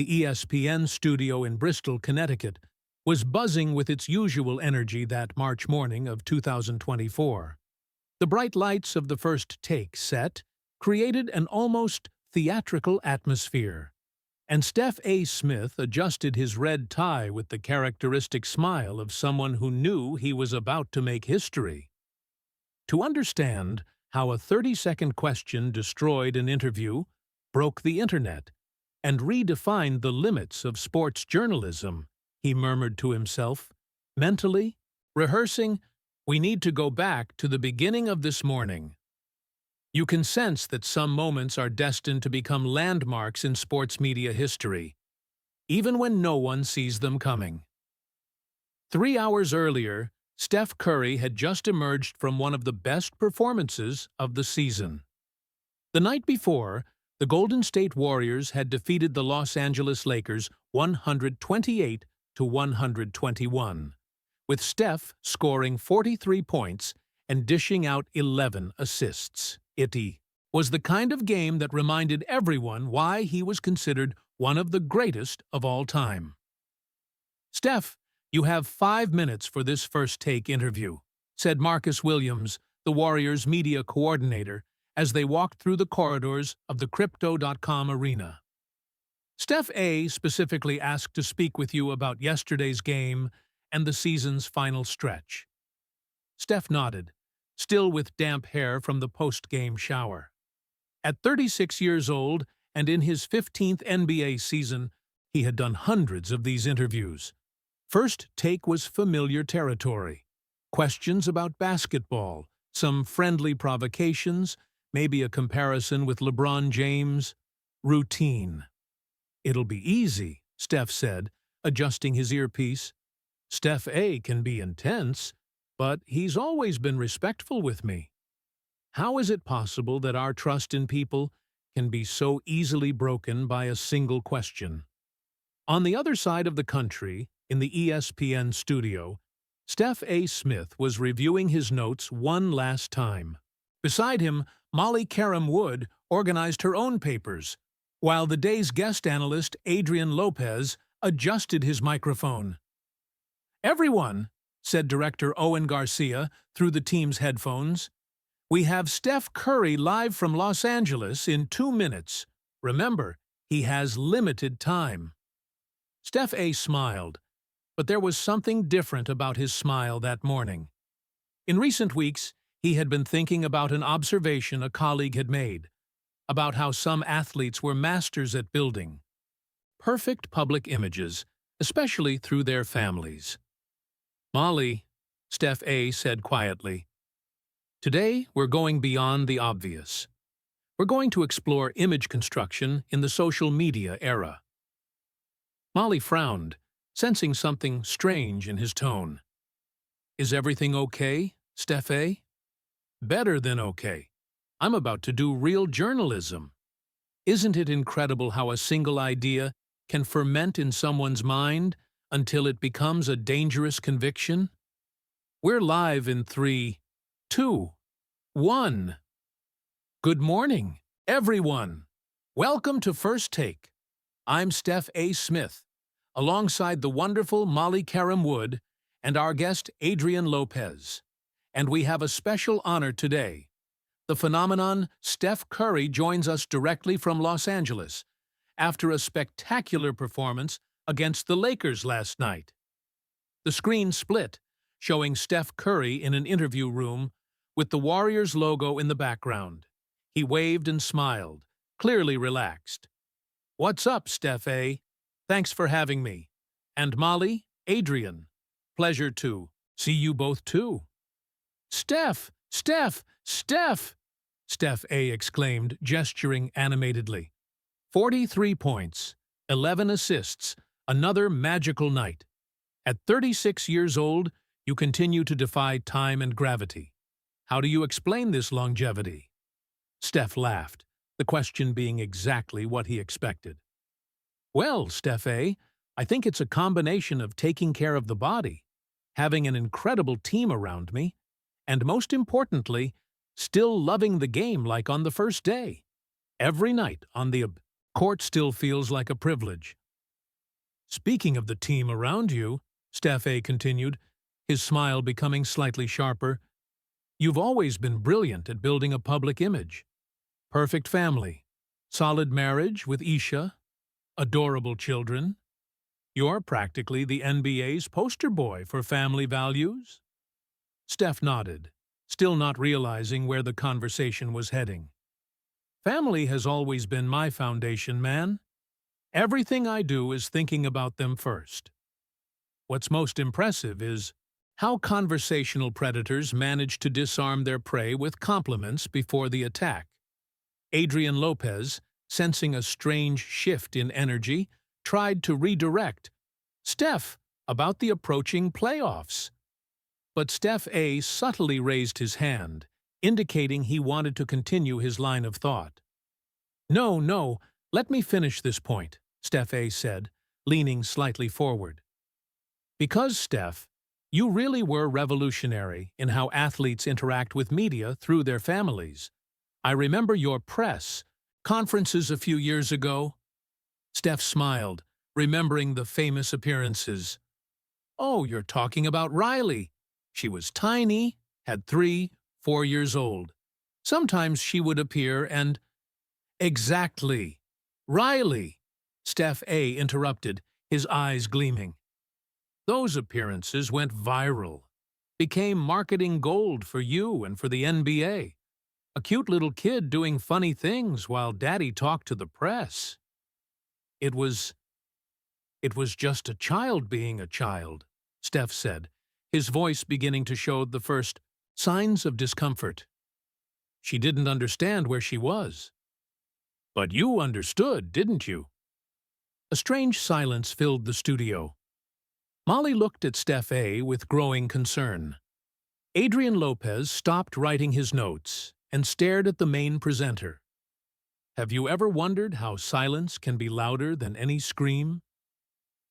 The ESPN studio in Bristol, Connecticut, was buzzing with its usual energy that March morning of 2024. The bright lights of the first take set created an almost theatrical atmosphere, and Steph A. Smith adjusted his red tie with the characteristic smile of someone who knew he was about to make history. To understand how a 30-second question destroyed an interview, broke the internet, and redefined the limits of sports journalism, he murmured to himself, mentally, rehearsing, "We need to go back to the beginning of this morning." You can sense that some moments are destined to become landmarks in sports media history, even when no one sees them coming. 3 hours earlier, Steph Curry had just emerged from one of the best performances of the season. The night before, the Golden State Warriors had defeated the Los Angeles Lakers 128-121, with Steph scoring 43 points and dishing out 11 assists. It was the kind of game that reminded everyone why he was considered one of the greatest of all time. "Steph, you have 5 minutes for this first-take interview," said Marcus Williams, the Warriors' media coordinator, as they walked through the corridors of the Crypto.com arena. "Steph A. specifically asked to speak with you about yesterday's game and the season's final stretch." Steph nodded, still with damp hair from the post-game shower. At 36 years old and in his 15th NBA season, he had done hundreds of these interviews. First take was familiar territory. Questions about basketball, some friendly provocations, maybe a comparison with LeBron James. Routine. "It'll be easy," Steph said, adjusting his earpiece. "Steph A. can be intense, but he's always been respectful with me." How is it possible that our trust in people can be so easily broken by a single question? On the other side of the country, in the ESPN studio, Steph A. Smith was reviewing his notes one last time. Beside him, Molly Karam Wood organized her own papers, while the day's guest analyst, Adrian Lopez, adjusted his microphone. "Everyone," said director Owen Garcia through the team's headphones, "we have Steph Curry live from Los Angeles in 2 minutes. Remember, he has limited time." Steph A. smiled, but there was something different about his smile that morning. In recent weeks, he had been thinking about an observation a colleague had made, about how some athletes were masters at building perfect public images, especially through their families. "Molly," Steph A. said quietly, "today we're going beyond the obvious. We're going to explore image construction in the social media era." Molly frowned, sensing something strange in his tone. "Is everything okay, Steph A.?" "Better than okay. I'm about to do real journalism." Isn't it incredible how a single idea can ferment in someone's mind until it becomes a dangerous conviction? We're live in 3, 2, 1. Good morning, everyone. Welcome to First Take. I'm Steph A. Smith, alongside the wonderful Molly Karam Wood and our guest Adrian Lopez. And we have a special honor today. The phenomenon Steph Curry joins us directly from Los Angeles after a spectacular performance against the Lakers last night. The screen split, showing Steph Curry in an interview room with the Warriors logo in the background. He waved and smiled, clearly relaxed. "What's up, Steph A.? Thanks for having me. And Molly, Adrian. Pleasure to see you both too." "Steph! Steph! Steph!" Steph A. exclaimed, gesturing animatedly. 43 points, 11 assists, another magical night. At 36 years old, you continue to defy time and gravity. How do you explain this longevity? Steph laughed, the question being exactly what he expected. "Well, Steph A., I think it's a combination of taking care of the body, having an incredible team around me, and most importantly, still loving the game like on the first day. Every night on the court still feels like a privilege. Speaking of the team around you, Steph A continued, his smile becoming slightly sharper, you've always been brilliant at building a public image. Perfect family, solid marriage with Isha, adorable children. You're practically the NBA's poster boy for family values. Steph nodded, still not realizing where the conversation was heading. Family has always been my foundation, man. Everything I do is thinking about them first. What's most impressive is how conversational predators manage to disarm their prey with compliments before the attack. Adrian Lopez, sensing a strange shift in energy, tried to redirect. Steph, about the approaching playoffs. But Steph A subtly raised his hand, indicating he wanted to continue his line of thought. No, let me finish this point, Steph A said, leaning slightly forward. Because, Steph, you really were revolutionary in how athletes interact with media through their families. I remember your press conferences a few years ago. Steph smiled, remembering the famous appearances. Oh, you're talking about Riley. She was tiny, had 3, 4 years old. Sometimes she would appear and... Exactly. Riley, Steph A interrupted, his eyes gleaming. Those appearances went viral, became marketing gold for you and for the NBA. A cute little kid doing funny things while Daddy talked to the press. It was just a child being a child, Steph said, his voice beginning to show the first signs of discomfort. She didn't understand where she was. But you understood, didn't you? A strange silence filled the studio. Molly looked at Steph A with growing concern. Adrian Lopez stopped writing his notes and stared at the main presenter. Have you ever wondered how silence can be louder than any scream?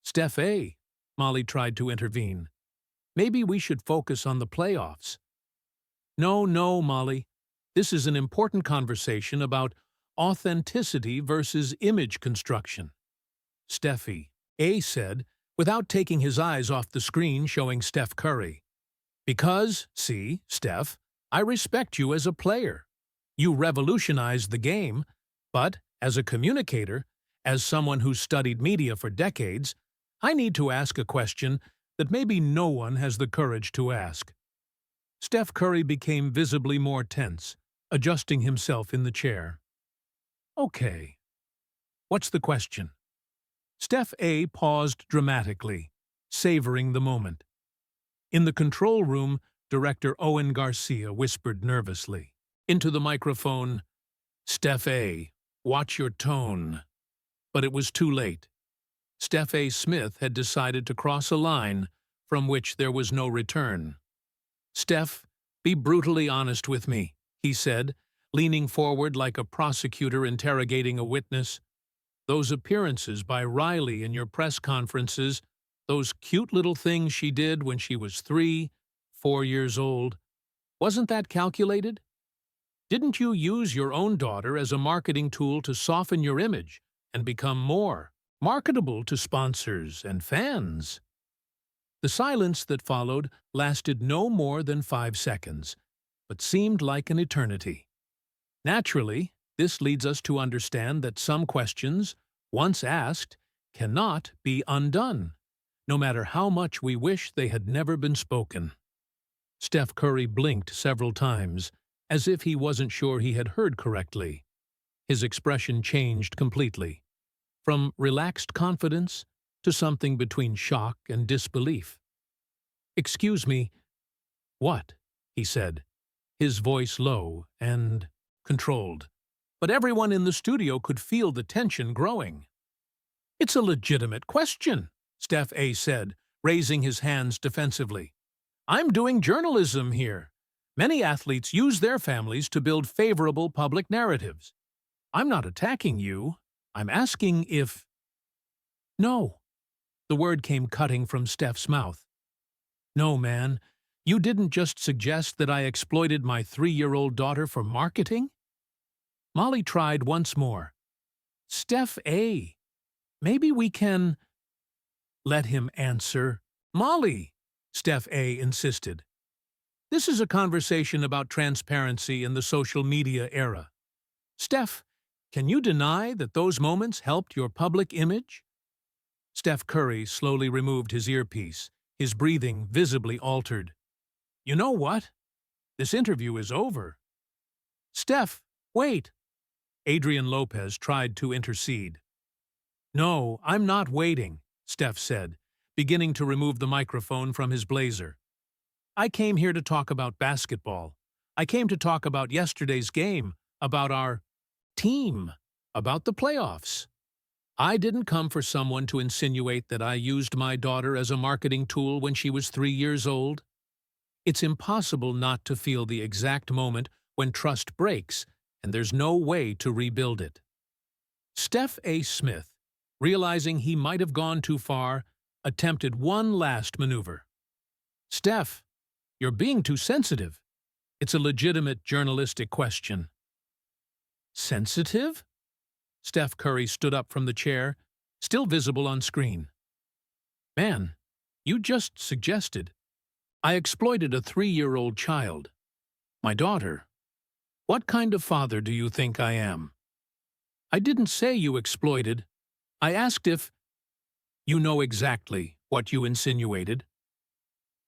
Steph A, Molly tried to intervene. Maybe we should focus on the playoffs. No, Molly. This is an important conversation about authenticity versus image construction. Steffi, A said, without taking his eyes off the screen showing Steph Curry. Because, see, Steph, I respect you as a player. You revolutionized the game, but as a communicator, as someone who's studied media for decades, I need to ask a question that maybe no one has the courage to ask. Steph Curry became visibly more tense, adjusting himself in the chair. Okay. What's the question? Steph A paused dramatically, savoring the moment. In the control room, Director Owen Garcia whispered nervously. Into the microphone, Steph A, watch your tone. But it was too late. Steph A. Smith had decided to cross a line from which there was no return. Steph, be brutally honest with me, he said, leaning forward like a prosecutor interrogating a witness. Those appearances by Riley in your press conferences, those cute little things she did when she was 3, 4 years old, wasn't that calculated? Didn't you use your own daughter as a marketing tool to soften your image and become more marketable to sponsors and fans? The silence that followed lasted no more than 5 seconds, but seemed like an eternity. Naturally, this leads us to understand that some questions, once asked, cannot be undone, no matter how much we wish they had never been spoken. Steph Curry blinked several times, as if he wasn't sure he had heard correctly. His expression changed completely, from relaxed confidence to something between shock and disbelief. "Excuse me, what?" he said, his voice low and controlled. But everyone in the studio could feel the tension growing. "It's a legitimate question," Steph A said, raising his hands defensively. "I'm doing journalism here. Many athletes use their families to build favorable public narratives. I'm not attacking you. I'm asking if—" "No." The word came cutting from Steph's mouth. "No, man. You didn't just suggest that I exploited my 3-year-old daughter for marketing?" Molly tried once more. "Steph A, maybe we can—" Let him answer. Molly, Steph A. insisted. This is a conversation about transparency in the social media era. Steph, can you deny that those moments helped your public image? Steph Curry slowly removed his earpiece, his breathing visibly altered. You know what? This interview is over. Steph, wait! Adrian Lopez tried to intercede. No, I'm not waiting, Steph said, beginning to remove the microphone from his blazer. I came here to talk about basketball. I came to talk about yesterday's game, about our team, about the playoffs. I didn't come for someone to insinuate that I used my daughter as a marketing tool when she was 3 years old. It's impossible not to feel the exact moment when trust breaks, and there's no way to rebuild it. Steph A. Smith, realizing he might have gone too far, attempted one last maneuver. Steph, you're being too sensitive. It's a legitimate journalistic question. Sensitive? Steph Curry stood up from the chair, still visible on screen. Man, you just suggested. I exploited a 3-year-old child. My daughter. What kind of father do you think I am? I didn't say you exploited. I asked if you know exactly what you insinuated.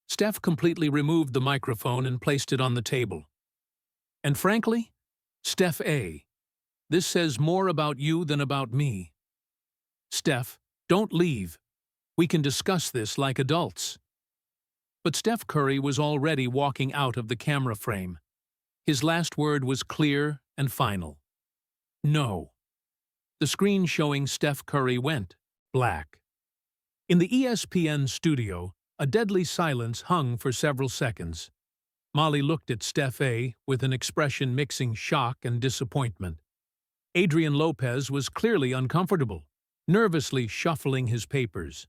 Steph completely removed the microphone and placed it on the table. And frankly, Steph A., this says more about you than about me. Steph, don't leave. We can discuss this like adults. But Steph Curry was already walking out of the camera frame. His last word was clear and final. No. The screen showing Steph Curry went black. In the ESPN studio, a deadly silence hung for several seconds. Molly looked at Steph A. with an expression mixing shock and disappointment. Adrian Lopez was clearly uncomfortable, nervously shuffling his papers.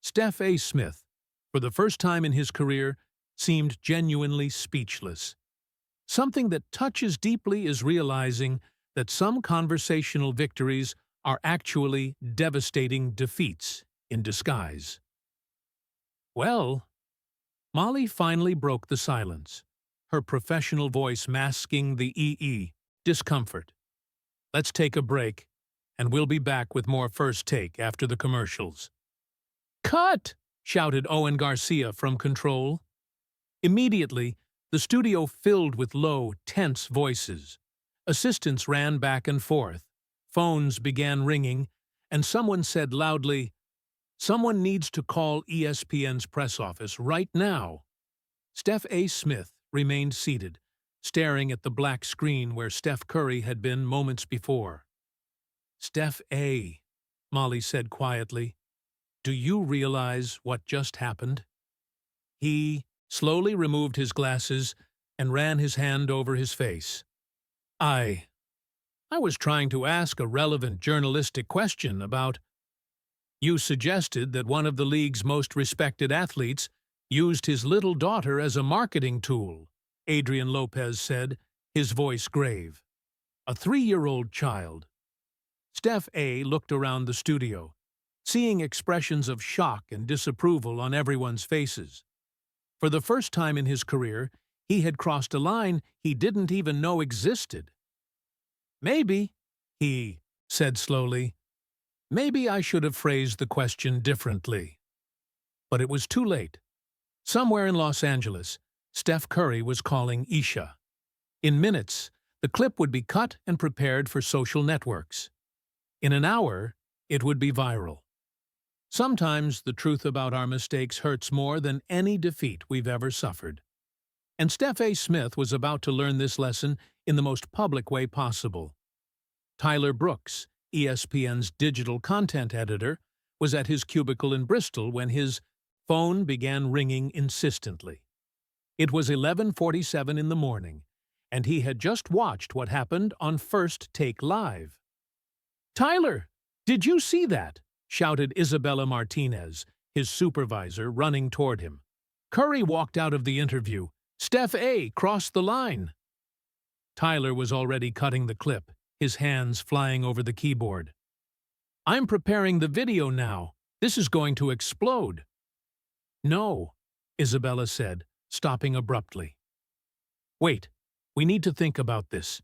Steph A. Smith, for the first time in his career, seemed genuinely speechless. Something that touches deeply is realizing that some conversational victories are actually devastating defeats in disguise. Well, Molly finally broke the silence, her professional voice masking the discomfort. Let's take a break, and we'll be back with more First Take after the commercials. Cut! Shouted Owen Garcia from Control. Immediately, the studio filled with low, tense voices. Assistants ran back and forth. Phones began ringing, and someone said loudly, "Someone needs to call ESPN's press office right now." Steph A. Smith remained seated, staring at the black screen where Steph Curry had been moments before. Steph A., Molly said quietly, do you realize what just happened? He slowly removed his glasses and ran his hand over his face. I was trying to ask a relevant journalistic question about. You suggested that one of the league's most respected athletes used his little daughter as a marketing tool, Adrian Lopez said, his voice grave. A 3-year-old child. Steph A. looked around the studio, seeing expressions of shock and disapproval on everyone's faces. For the first time in his career, he had crossed a line he didn't even know existed. Maybe, he said slowly, maybe I should have phrased the question differently. But it was too late. Somewhere in Los Angeles, Steph Curry was calling Isha. In minutes, the clip would be cut and prepared for social networks. In an hour, it would be viral. Sometimes the truth about our mistakes hurts more than any defeat we've ever suffered. And Steph A. Smith was about to learn this lesson in the most public way possible. Tyler Brooks, ESPN's digital content editor, was at his cubicle in Bristol when his phone began ringing insistently. It was 11:47 in the morning, and he had just watched what happened on First Take Live. "Tyler, did you see that?" shouted Isabella Martinez, his supervisor, running toward him. Curry walked out of the interview. Steph A. crossed the line. Tyler was already cutting the clip, his hands flying over the keyboard. "I'm preparing the video now," This is going to explode. No, Isabella said, stopping abruptly. Wait, we need to think about this.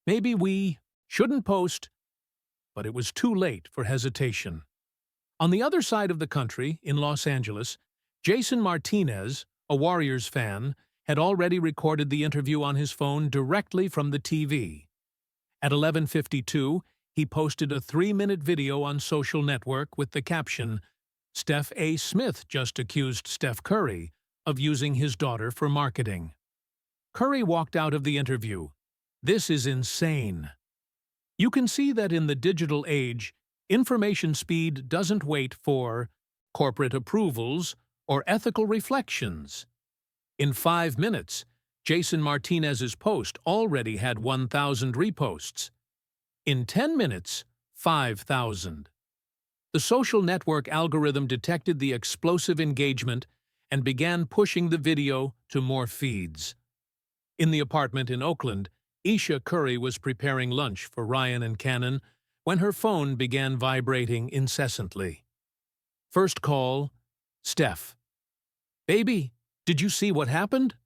Maybe we shouldn't post, but it was too late for hesitation. On the other side of the country, in Los Angeles, Jason Martinez, a Warriors fan, had already recorded the interview on his phone directly from the TV. At 11:52, he posted a 3-minute video on social network with the caption, "Steph A. Smith just accused Steph Curry of using his daughter for marketing." Curry walked out of the interview. This is insane. You can see that in the digital age, information speed doesn't wait for corporate approvals or ethical reflections. In 5 minutes, Jason Martinez's post already had 1,000 reposts. In 10 minutes, 5,000. The social network algorithm detected the explosive engagement and began pushing the video to more feeds. In the apartment in Oakland, Isha Curry was preparing lunch for Ryan and Cannon when her phone began vibrating incessantly. First call, Steph. "Baby, did you see what happened?"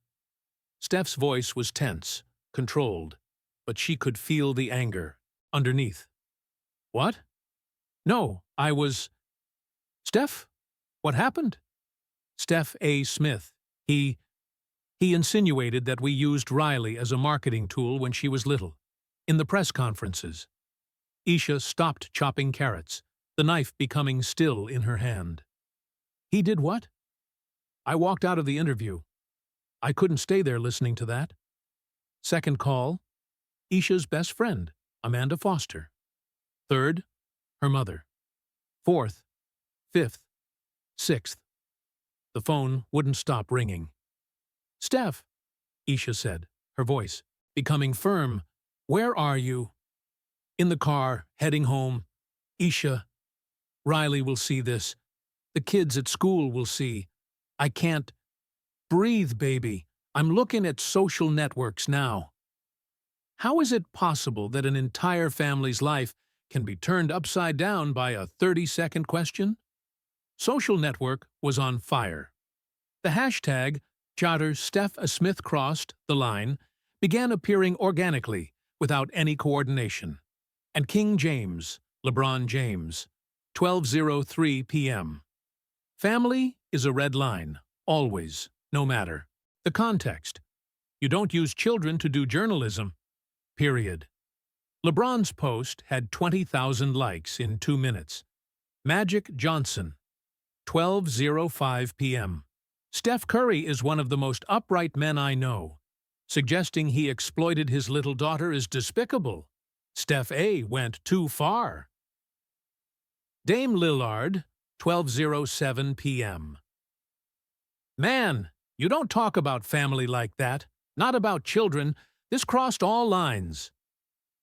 Steph's voice was tense, controlled, but she could feel the anger underneath. "What? No, I was—" "Steph? What happened?" "Steph A. Smith. He insinuated that we used Riley as a marketing tool when she was little, in the press conferences." Isha stopped chopping carrots, the knife becoming still in her hand. "He did what?" "I walked out of the interview. I couldn't stay there listening to that." Second call, Isha's best friend, Amanda Foster. Third, her mother. Fourth, fifth, sixth. The phone wouldn't stop ringing. "Steph," Isha said, her voice becoming firm, "where are you?" "In the car, heading home. Isha, Riley will see this. The kids at school will see. I can't breathe, baby. I'm looking at social networks now." How is it possible that an entire family's life can be turned upside down by a 30-second question? Social network was on fire. The hashtag #StephASmith crossed the line began appearing organically without any coordination. And King James, LeBron James, 12:03 p.m. Family is a red line, always, no matter the context. You don't use children to do journalism. Period. LeBron's post had 20,000 likes in 2 minutes. Magic Johnson, 12:05 p.m. Steph Curry is one of the most upright men I know. Suggesting he exploited his little daughter is despicable. Steph A. went too far. Dame Lillard, 12:07 p.m. Man, you don't talk about family like that. Not about children. This crossed all lines.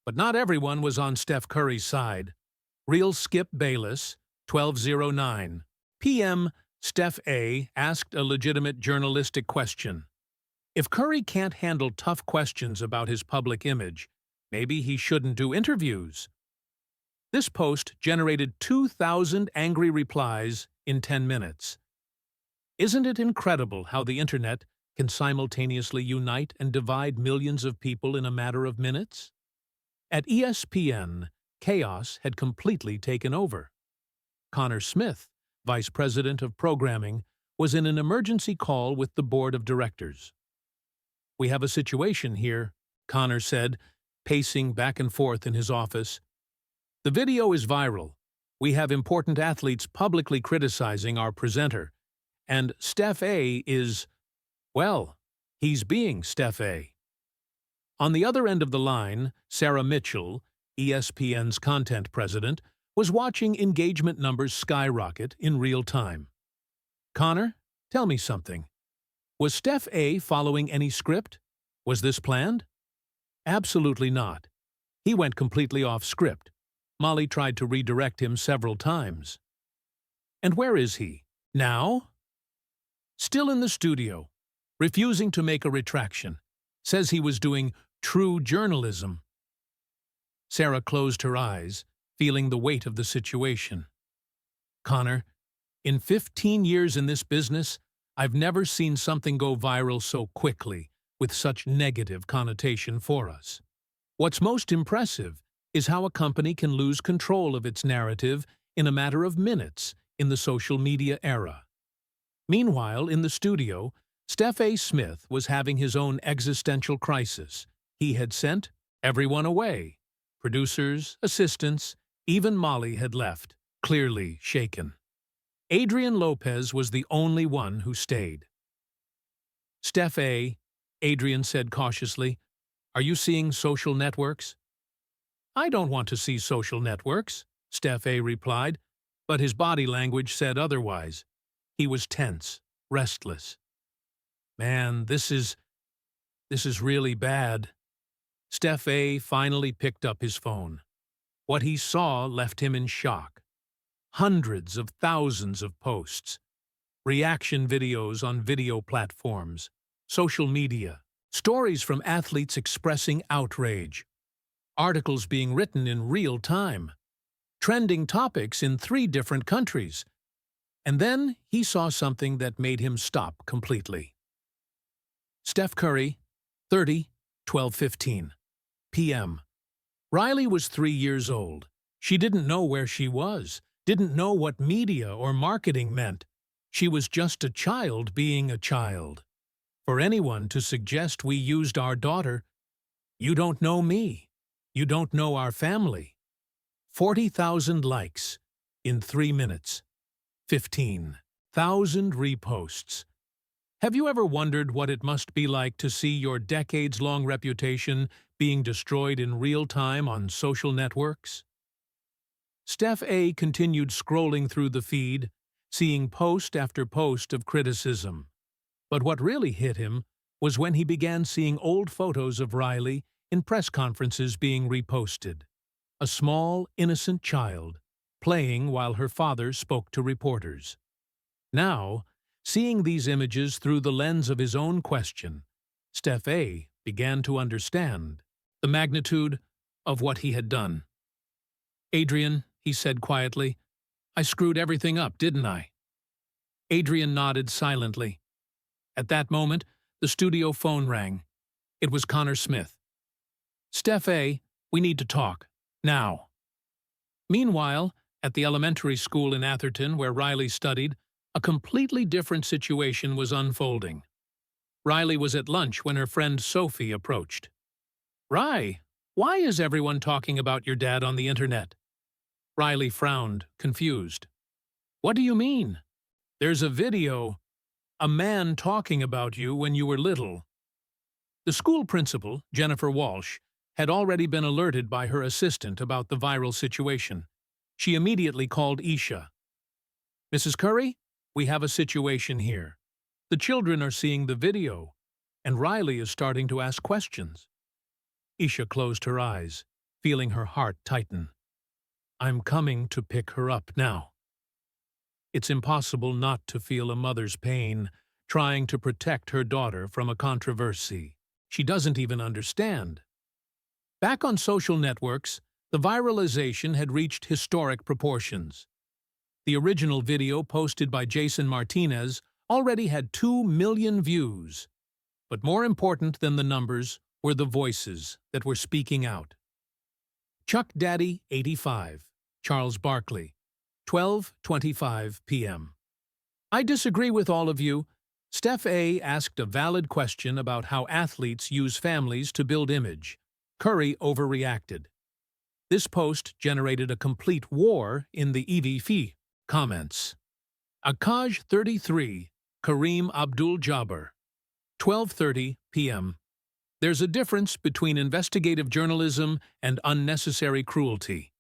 But not everyone was on Steph Curry's side. Real Skip Bayless, 12:09 p.m. Steph A. asked a legitimate journalistic question. If Curry can't handle tough questions about his public image, maybe he shouldn't do interviews. This post generated 2,000 angry replies in 10 minutes. Isn't it incredible how the internet can simultaneously unite and divide millions of people in a matter of minutes? At ESPN, chaos had completely taken over. Connor Smith, vice president of programming, was in an emergency call with the board of directors. "We have a situation here," Connor said, pacing back and forth in his office. "The video is viral. We have important athletes publicly criticizing our presenter. And Steph A. is, well, he's being Steph A." On the other end of the line, Sarah Mitchell, ESPN's content president, was watching engagement numbers skyrocket in real time. "Connor, tell me something. Was Steph A. following any script? Was this planned?" "Absolutely not. He went completely off script. Molly tried to redirect him several times." "And where is he? Now?" "Still in the studio, refusing to make a retraction. Says he was doing true journalism." Sarah closed her eyes, feeling the weight of the situation. "Connor, In 15 years in this business, I've never seen something go viral so quickly, with such negative connotation for us. What's most impressive is how a company can lose control of its narrative in a matter of minutes in the social media era. Meanwhile, in the studio, Steph A. Smith was having his own existential crisis. He had sent everyone away. Producers, assistants, even Molly had left, clearly shaken. Adrian Lopez was the only one who stayed. Steph A., Adrian said cautiously, "Are you seeing social networks?" "I don't want to see social networks," Steph A. replied, but his body language said otherwise. He was tense, restless. "Man, this is really bad." Steph A. finally picked up his phone. What he saw left him in shock. Hundreds of thousands of posts, reaction videos on video platforms, social media, stories from athletes expressing outrage, articles being written in real time, trending topics in 3 different countries. And then he saw something that made him stop completely. Steph Curry, 30, 12:15 p.m. Riley was 3 years old. She didn't know where she was, didn't know what media or marketing meant. She was just a child being a child. For anyone to suggest we used our daughter, "You don't know me. You don't know our family." 40,000 likes in 3 minutes. 15,000 reposts. Have you ever wondered what it must be like to see your decades-long reputation being destroyed in real time on social networks? Steph A. continued scrolling through the feed, seeing post after post of criticism. But what really hit him was when he began seeing old photos of Riley in press conferences being reposted. A small, innocent child, playing while her father spoke to reporters. Now, seeing these images through the lens of his own question, Steph A. began to understand the magnitude of what he had done. "Adrian," he said quietly, "I screwed everything up, didn't I?" Adrian nodded silently. At that moment, the studio phone rang. It was Connor Smith. "Steph A., we need to talk. Now." Meanwhile, at the elementary school in Atherton where Riley studied, a completely different situation was unfolding. Riley was at lunch when her friend Sophie approached. "Ry, why is everyone talking about your dad on the internet?" Riley frowned, confused. "What do you mean?" "There's a video. A man talking about you when you were little." The school principal, Jennifer Walsh, had already been alerted by her assistant about the viral situation. She immediately called Isha. "Mrs. Curry, we have a situation here. The children are seeing the video, and Riley is starting to ask questions." Isha closed her eyes, feeling her heart tighten. "I'm coming to pick her up now." It's impossible not to feel a mother's pain, trying to protect her daughter from a controversy she doesn't even understand. Back on social networks, the viralization had reached historic proportions. The original video posted by Jason Martinez already had 2 million views. But more important than the numbers were the voices that were speaking out. Chuck Daddy, 85, Charles Barkley, 12:25 p.m. "I disagree with all of you." Steph A. asked a valid question about how athletes use families to build image. Curry overreacted. This post generated a complete war in the EVF comments. Akaj 33, Kareem Abdul-Jabbar, 12:30 p.m. "There's a difference between investigative journalism and unnecessary cruelty.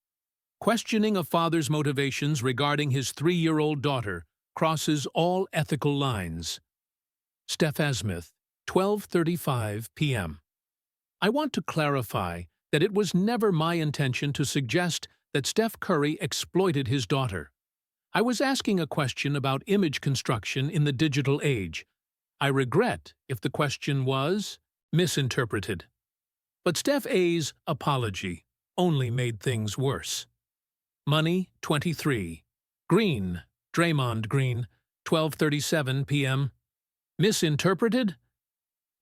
Questioning a father's motivations regarding his 3-year-old daughter crosses all ethical lines." Steph A. Smith, 12:35 p.m. "I want to clarify that it was never my intention to suggest that Steph Curry exploited his daughter. I was asking a question about image construction in the digital age. I regret if the question was misinterpreted." But Steph A.'s apology only made things worse. Money 23, Green, Draymond Green, 12:37 p.m. Misinterpreted?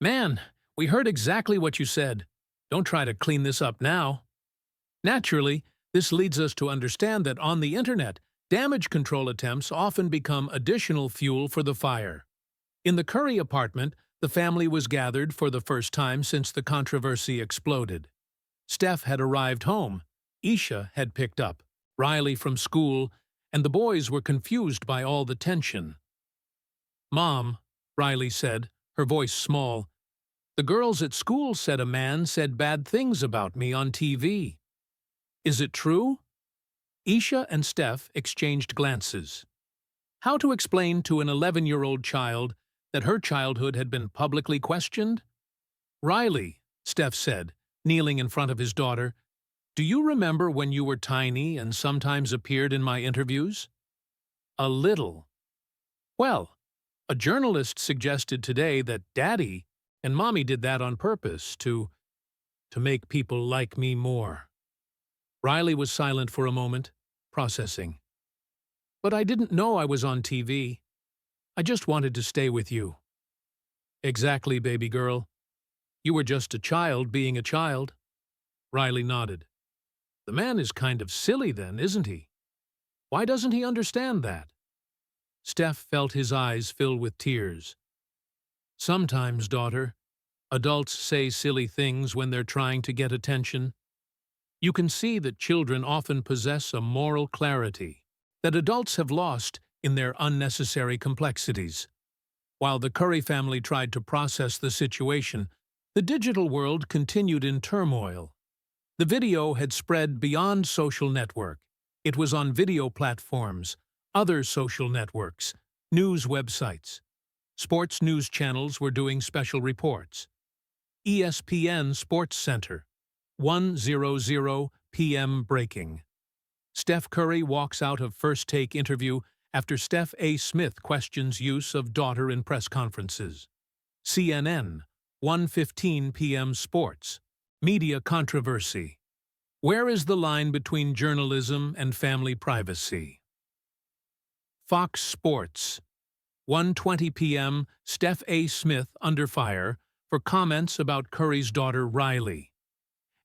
Man, we heard exactly what you said. Don't try to clean this up now. Naturally, this leads us to understand that on the internet, damage control attempts often become additional fuel for the fire. In the Curry apartment, the family was gathered for the first time since the controversy exploded. Steph had arrived home, Isha had picked up Riley from school, and the boys were confused by all the tension. "Mom," Riley said, her voice small, "the girls at school said a man said bad things about me on TV. Is it true?" Isha and Steph exchanged glances. How to explain to an 11-year-old child that her childhood had been publicly questioned? "Riley," Steph said, kneeling in front of his daughter, "do you remember when you were tiny and sometimes appeared in my interviews?" "A little." "Well, a journalist suggested today that Daddy and Mommy did that on purpose to make people like me more." Riley was silent for a moment, processing. "But I didn't know I was on TV. I just wanted to stay with you." "Exactly, baby girl. You were just a child being a child." Riley nodded. "The man is kind of silly then, isn't he? Why doesn't he understand that?" Steph felt his eyes fill with tears. "Sometimes, daughter, adults say silly things when they're trying to get attention. You can see that children often possess a moral clarity that adults have lost in their unnecessary complexities." While the Curry family tried to process the situation, the digital world continued in turmoil. The video had spread beyond social network. It was on video platforms, other social networks, news websites. Sports news channels were doing special reports. ESPN Sports Center, 1:00 p.m. breaking. Steph Curry walks out of First Take interview after Steph A. Smith questions use of daughter in press conferences. CNN, 1:15 p.m. Sports. Media controversy. Where is the line between journalism and family privacy? Fox Sports, 1:20 p.m. Steph A. Smith under fire for comments about Curry's daughter Riley.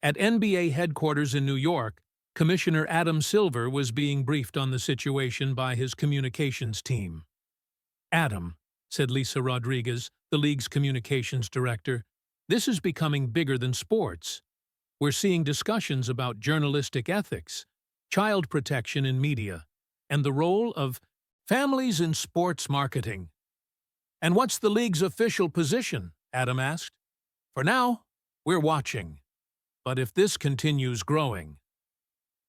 At NBA headquarters in New York, Commissioner Adam Silver was being briefed on the situation by his communications team. "Adam," said Lisa Rodriguez, the league's communications director, "this is becoming bigger than sports. We're seeing discussions about journalistic ethics, child protection in media, and the role of families in sports marketing." "And what's the league's official position?" Adam asked. "For now, we're watching. But if this continues growing,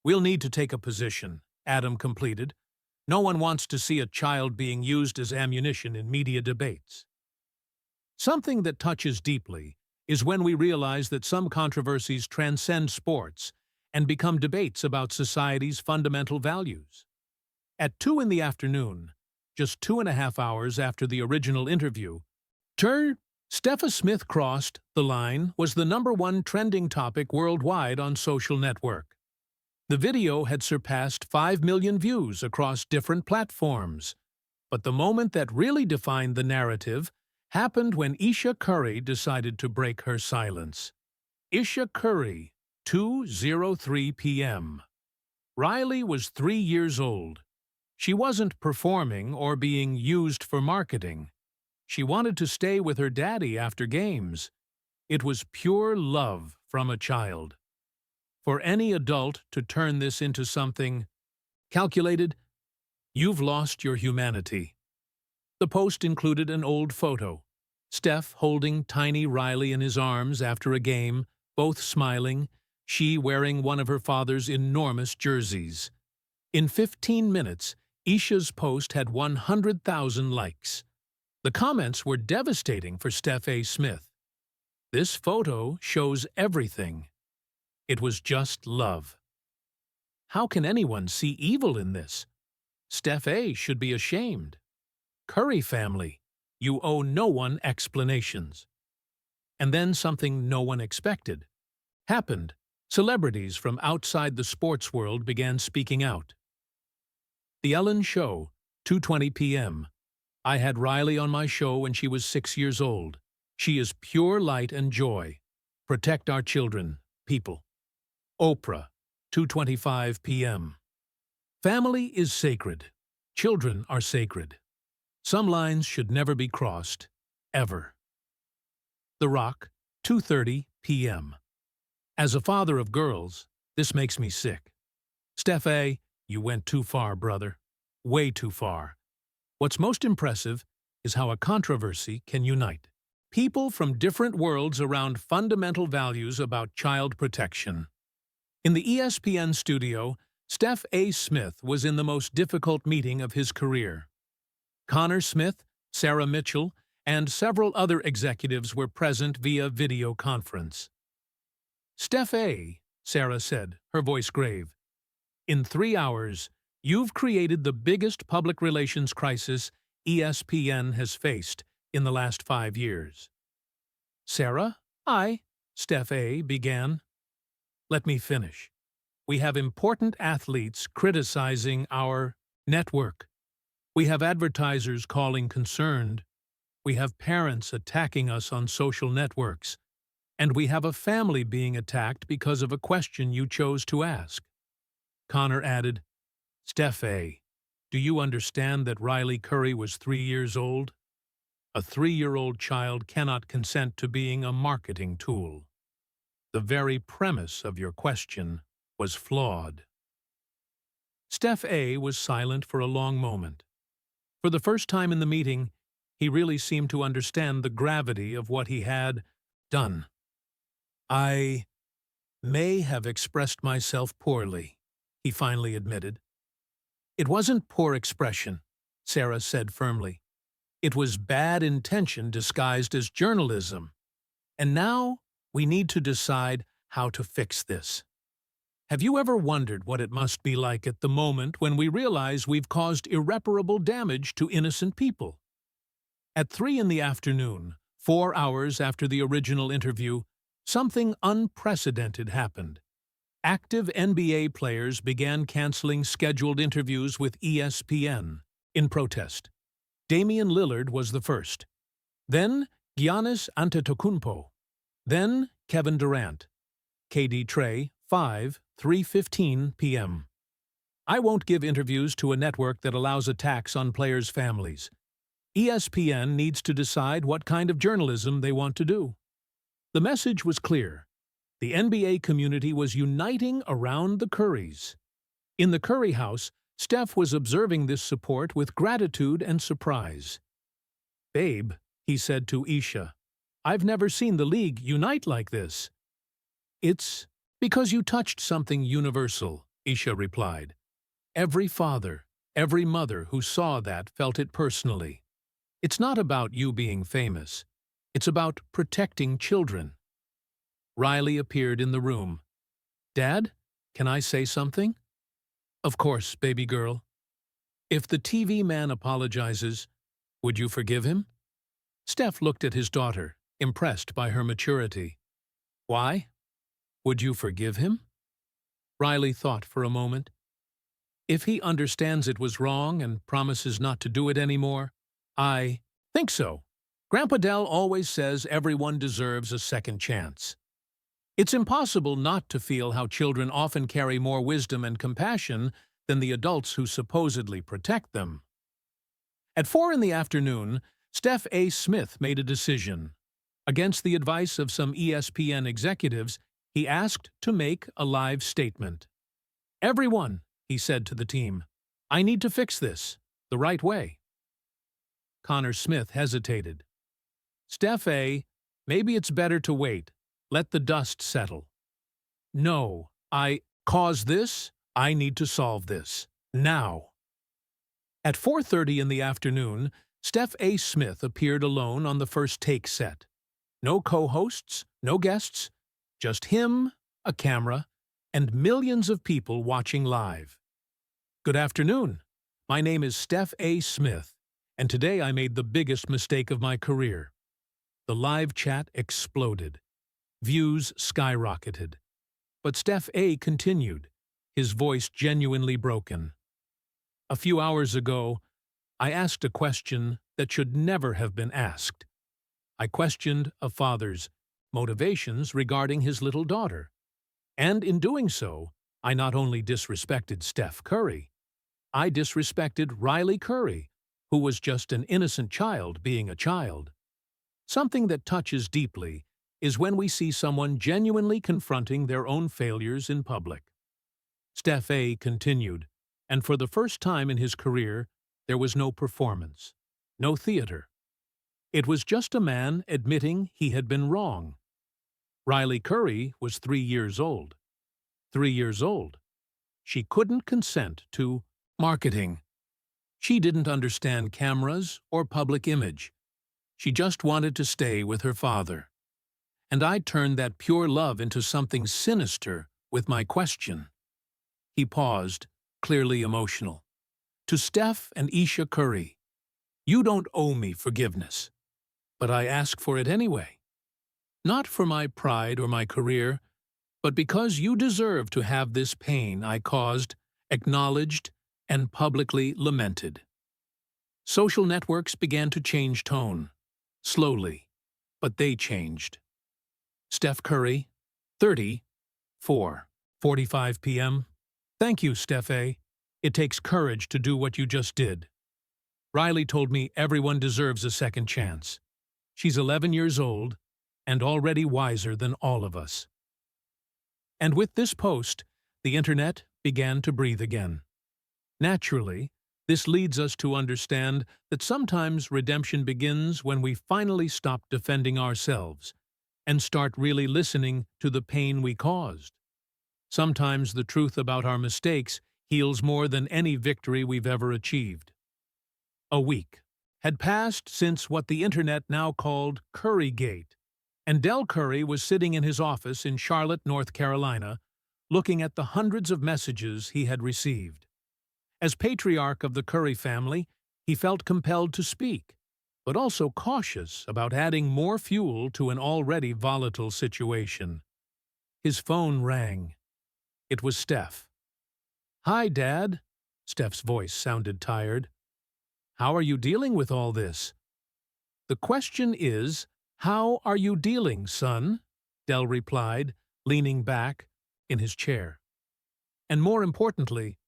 we'll need to take a position," Adam completed. "No one wants to see a child being used as ammunition in media debates." Something that touches deeply is when we realize that some controversies transcend sports and become debates about society's fundamental values. At 2 in the afternoon, just 2.5 hours after the original interview, Steph Smith crossed the line was the #1 trending topic worldwide on social network. The video had surpassed 5 million views across different platforms. But the moment that really defined the narrative happened when Isha Curry decided to break her silence. Isha Curry, 2:03 p.m. Riley was 3 years old. She wasn't performing or being used for marketing. She wanted to stay with her daddy after games. It was pure love from a child. For any adult to turn this into something calculated, you've lost your humanity. The post included an old photo. Steph holding tiny Riley in his arms after a game, both smiling, she wearing one of her father's enormous jerseys. In 15 minutes, Isha's post had 100,000 likes. The comments were devastating for Steph A. Smith. "This photo shows everything. It was just love. How can anyone see evil in this? Steph A. should be ashamed. Curry family, you owe no one explanations." And then something no one expected happened. Celebrities from outside the sports world began speaking out. The Ellen Show, 2:20 p.m. I had Riley on my show when she was 6 years old. She is pure light and joy. Protect our children, people. Oprah, 2:25 p.m. Family is sacred. Children are sacred. Some lines should never be crossed, ever. The Rock, 2:30 p.m. As a father of girls, this makes me sick. Steph A., you went too far, brother. Way too far. What's most impressive is how a controversy can unite people from different worlds around fundamental values about child protection. In the ESPN studio, Steph A. Smith was in the most difficult meeting of his career. Connor Smith, Sarah Mitchell, and several other executives were present via video conference. Steph A., Sarah said, her voice grave, in 3 hours, you've created the biggest public relations crisis ESPN has faced in the last 5 years. Sarah, Steph A. began. Let me finish. We have important athletes criticizing our network. We have advertisers calling concerned. We have parents attacking us on social networks. And we have a family being attacked because of a question you chose to ask. Connor added, Steph A., do you understand that Riley Curry was 3 years old? A 3-year-old child cannot consent to being a marketing tool. The very premise of your question was flawed. Steph A. was silent for a long moment. For the first time in the meeting, he really seemed to understand the gravity of what he had done. I may have expressed myself poorly, he finally admitted. It wasn't poor expression, Sarah said firmly. It was bad intention disguised as journalism. And now we need to decide how to fix this. Have you ever wondered what it must be like at the moment when we realize we've caused irreparable damage to innocent people? At 3 in the afternoon, 4 hours after the original interview, something unprecedented happened. Active NBA players began canceling scheduled interviews with ESPN in protest. Damian Lillard was the first. Then Giannis Antetokounmpo. Then Kevin Durant. KD Trey, 3:15 p.m. I won't give interviews to a network that allows attacks on players' families. ESPN needs to decide what kind of journalism they want to do. The message was clear. The NBA community was uniting around the Currys. In the Curry house, Steph was observing this support with gratitude and surprise. Babe, he said to Isha, I've never seen the league unite like this. It's because you touched something universal, Isha replied. Every father, every mother who saw that felt it personally. It's not about you being famous. It's about protecting children. Riley appeared in the room. Dad, can I say something? Of course, baby girl. If the TV man apologizes, would you forgive him? Steph looked at his daughter, impressed by her maturity. Why? Would you forgive him? Riley thought for a moment. If he understands it was wrong and promises not to do it anymore, I think so. Grandpa Dell always says everyone deserves a second chance. It's impossible not to feel how children often carry more wisdom and compassion than the adults who supposedly protect them. At 4 in the afternoon, Steph A. Smith made a decision. Against the advice of some ESPN executives, he asked to make a live statement. Everyone, he said to the team, I need to fix this the right way. Connor Smith hesitated. Steph A., maybe it's better to wait. Let the dust settle. No, I caused this. I need to solve this. Now. At 4:30 in the afternoon, Steph A. Smith appeared alone on the first take set. No co-hosts, no guests, just him, a camera, and millions of people watching live. Good afternoon. My name is Steph A. Smith, and today I made the biggest mistake of my career. The live chat exploded. Views skyrocketed. But Steph A. continued, his voice genuinely broken. A few hours ago, I asked a question that should never have been asked. I questioned a father's motivations regarding his little daughter. And in doing so, I not only disrespected Steph Curry, I disrespected Riley Curry, who was just an innocent child being a child. Something that touches deeply is when we see someone genuinely confronting their own failures in public. Steph A. continued, and for the first time in his career, there was no performance, no theater. It was just a man admitting he had been wrong. Riley Curry was 3 years old. 3 years old. She couldn't consent to marketing. She didn't understand cameras or public image. She just wanted to stay with her father. And I turned that pure love into something sinister with my question. He paused, clearly emotional. To Steph and Isha Curry, you don't owe me forgiveness, but I ask for it anyway. Not for my pride or my career, but because you deserve to have this pain I caused, acknowledged, and publicly lamented. Social networks began to change tone, slowly, but they changed. Steph Curry, 30, 4:45 p.m. Thank you, Steph A. It takes courage to do what you just did. Riley told me everyone deserves a second chance. She's 11 years old and already wiser than all of us. And with this post, the internet began to breathe again. Naturally, this leads us to understand that sometimes redemption begins when we finally stop defending ourselves and start really listening to the pain we caused. Sometimes the truth about our mistakes heals more than any victory we've ever achieved. A week had passed since what the internet now called Currygate, and Del Curry was sitting in his office in Charlotte, North Carolina, looking at the hundreds of messages he had received. As patriarch of the Curry family, he felt compelled to speak, but also cautious about adding more fuel to an already volatile situation. His phone rang. It was Steph. "Hi, Dad." Steph's voice sounded tired. "How are you dealing with all this?" "The question is, how are you dealing, son?" Del replied, leaning back in his chair. "And more importantly,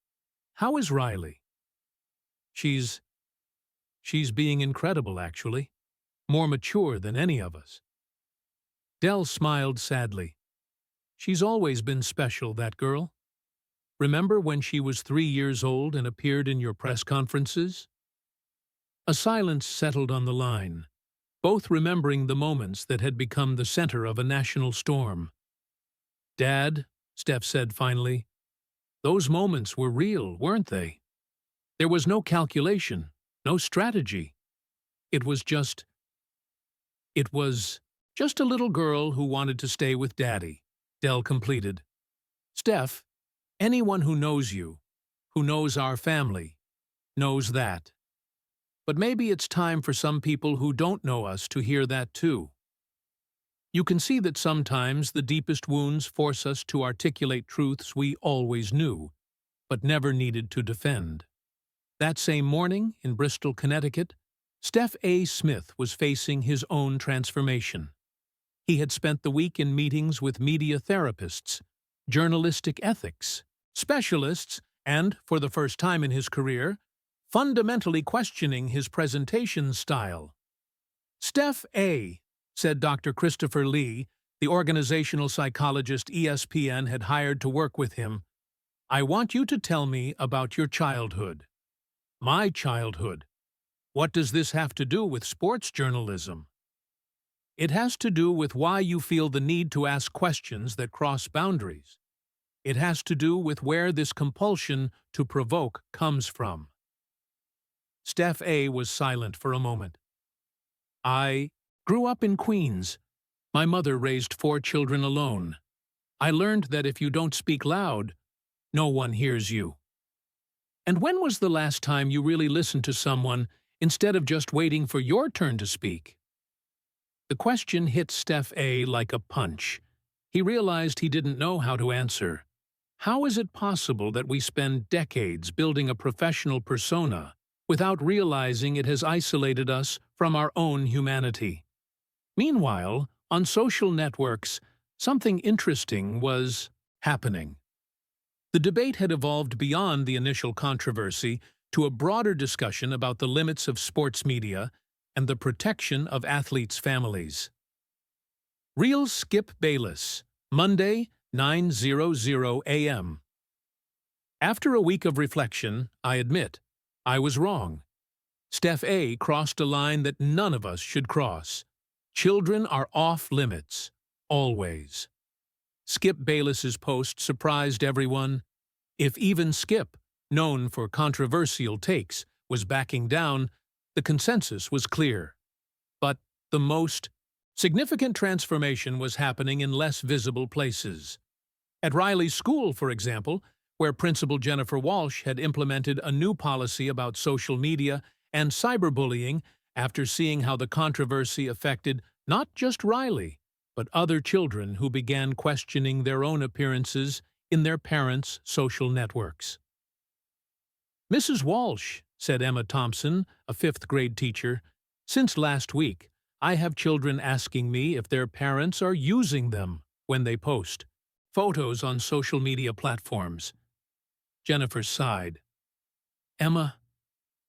how is Riley?" She's being incredible, actually. More mature than any of us." Del smiled sadly. "She's always been special, that girl. Remember when she was 3 years old and appeared in your press conferences?" A silence settled on the line, both remembering the moments that had become the center of a national storm. "Dad," Steph said finally, "those moments were real, weren't they? There was no calculation, no strategy. It was just a little girl who wanted to stay with Daddy," Del completed. "Steph, anyone who knows you, who knows our family, knows that. But maybe it's time for some people who don't know us to hear that too. You can see that sometimes the deepest wounds force us to articulate truths we always knew, but never needed to defend." That same morning, in Bristol, Connecticut, Steph A. Smith was facing his own transformation. He had spent the week in meetings with media therapists, journalistic ethics, specialists, and, for the first time in his career, fundamentally questioning his presentation style. "Steph A.," said Dr. Christopher Lee, the organizational psychologist ESPN had hired to work with him, "I want you to tell me about your childhood." "My childhood? What does this have to do with sports journalism?" "It has to do with why you feel the need to ask questions that cross boundaries. It has to do with where this compulsion to provoke comes from." Steph A. was silent for a moment. "I grew up in Queens. My mother raised 4 children alone. I learned that if you don't speak loud, no one hears you." "And when was the last time you really listened to someone instead of just waiting for your turn to speak?" The question hit Steph A. like a punch. He realized he didn't know how to answer. How is it possible that we spend decades building a professional persona without realizing it has isolated us from our own humanity. Meanwhile, on social networks, something interesting was happening. The debate had evolved beyond the initial controversy to a broader discussion about the limits of sports media and the protection of athletes' families. Real Skip Bayless, Monday, 9:00 a.m. After a week of reflection, I admit, I was wrong. Steph A crossed a line that none of us should cross. Children are off limits, always. Skip Bayless's post surprised everyone. If even Skip, known for controversial takes, was backing down, the consensus was clear. But the most significant transformation was happening in less visible places. At Riley's school, for example, where Principal Jennifer Walsh had implemented a new policy about social media and cyberbullying after seeing how the controversy affected not just Riley, but other children who began questioning their own appearances in their parents' social networks. "Mrs. Walsh," said Emma Thompson, a fifth-grade teacher, "since last week, I have children asking me if their parents are using them when they post photos on social media platforms." Jennifer sighed. "Emma,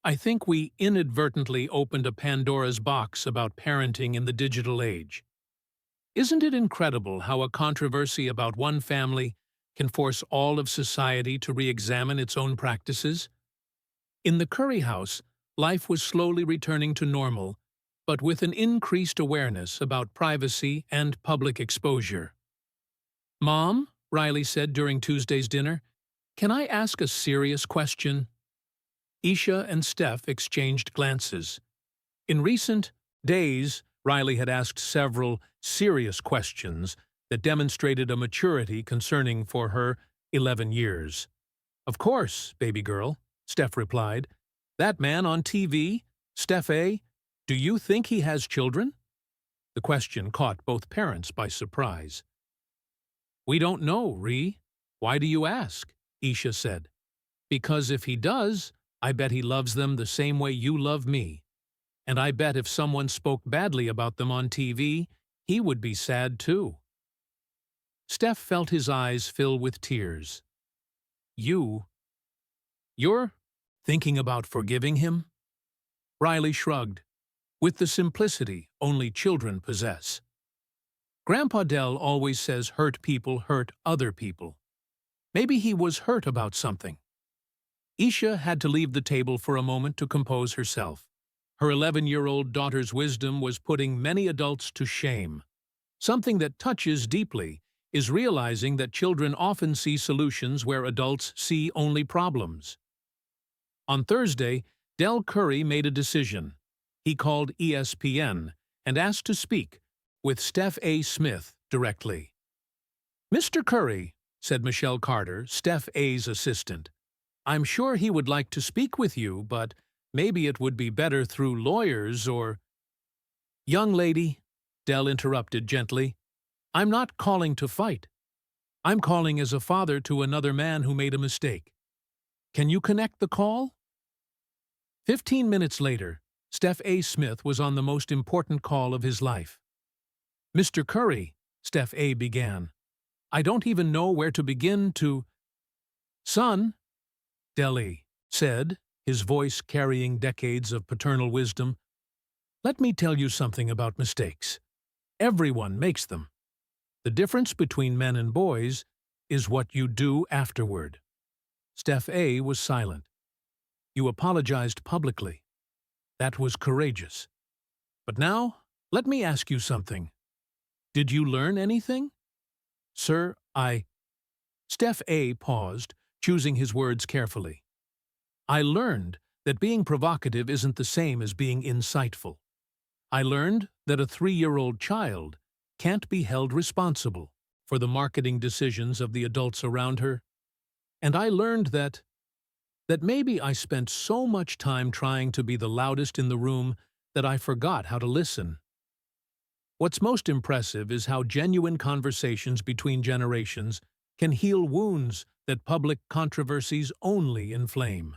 I think we inadvertently opened a Pandora's box about parenting in the digital age. Isn't it incredible how a controversy about one family can force all of society to re-examine its own practices?" In the Curry house, life was slowly returning to normal, but with an increased awareness about privacy and public exposure. "Mom," Riley said during Tuesday's dinner, "can I ask a serious question?" Isha and Steph exchanged glances. In recent days, Riley had asked several serious questions that demonstrated a maturity concerning for her 11 years. "Of course, baby girl," Steph replied. "That man on TV, Steph A., do you think he has children?" The question caught both parents by surprise. "We don't know, Ree. Why do you ask?" Isha said. "Because if he does, I bet he loves them the same way you love me. And I bet if someone spoke badly about them on TV, he would be sad too." Steph felt his eyes fill with tears. You're thinking about forgiving him?" Riley shrugged, with the simplicity only children possess. "Grandpa Dell always says hurt people hurt other people. Maybe he was hurt about something." Isha had to leave the table for a moment to compose herself. Her 11-year-old daughter's wisdom was putting many adults to shame. Something that touches deeply is realizing that children often see solutions where adults see only problems. On Thursday, Del Curry made a decision. He called ESPN and asked to speak with Steph A. Smith directly. "Mr. Curry," said Michelle Carter, Steph A.'s assistant, "I'm sure he would like to speak with you, but maybe it would be better through lawyers or—" "Young lady," Del interrupted gently, "I'm not calling to fight. I'm calling as a father to another man who made a mistake. Can you connect the call?" 15 minutes later, Steph A. Smith was on the most important call of his life. "Mr. Curry," Steph A. began, "I don't even know where to begin to—" "Son," Deli said, his voice carrying decades of paternal wisdom, "let me tell you something about mistakes. Everyone makes them. The difference between men and boys is what you do afterward." Steph A. was silent. "You apologized publicly. That was courageous. But now, let me ask you something. Did you learn anything?" "Sir, Steph A. paused, choosing his words carefully. "I learned that being provocative isn't the same as being insightful. I learned that a 3-year-old child can't be held responsible for the marketing decisions of the adults around her. And I learned that maybe I spent so much time trying to be the loudest in the room that I forgot how to listen." What's most impressive is how genuine conversations between generations can heal wounds that public controversies only inflame.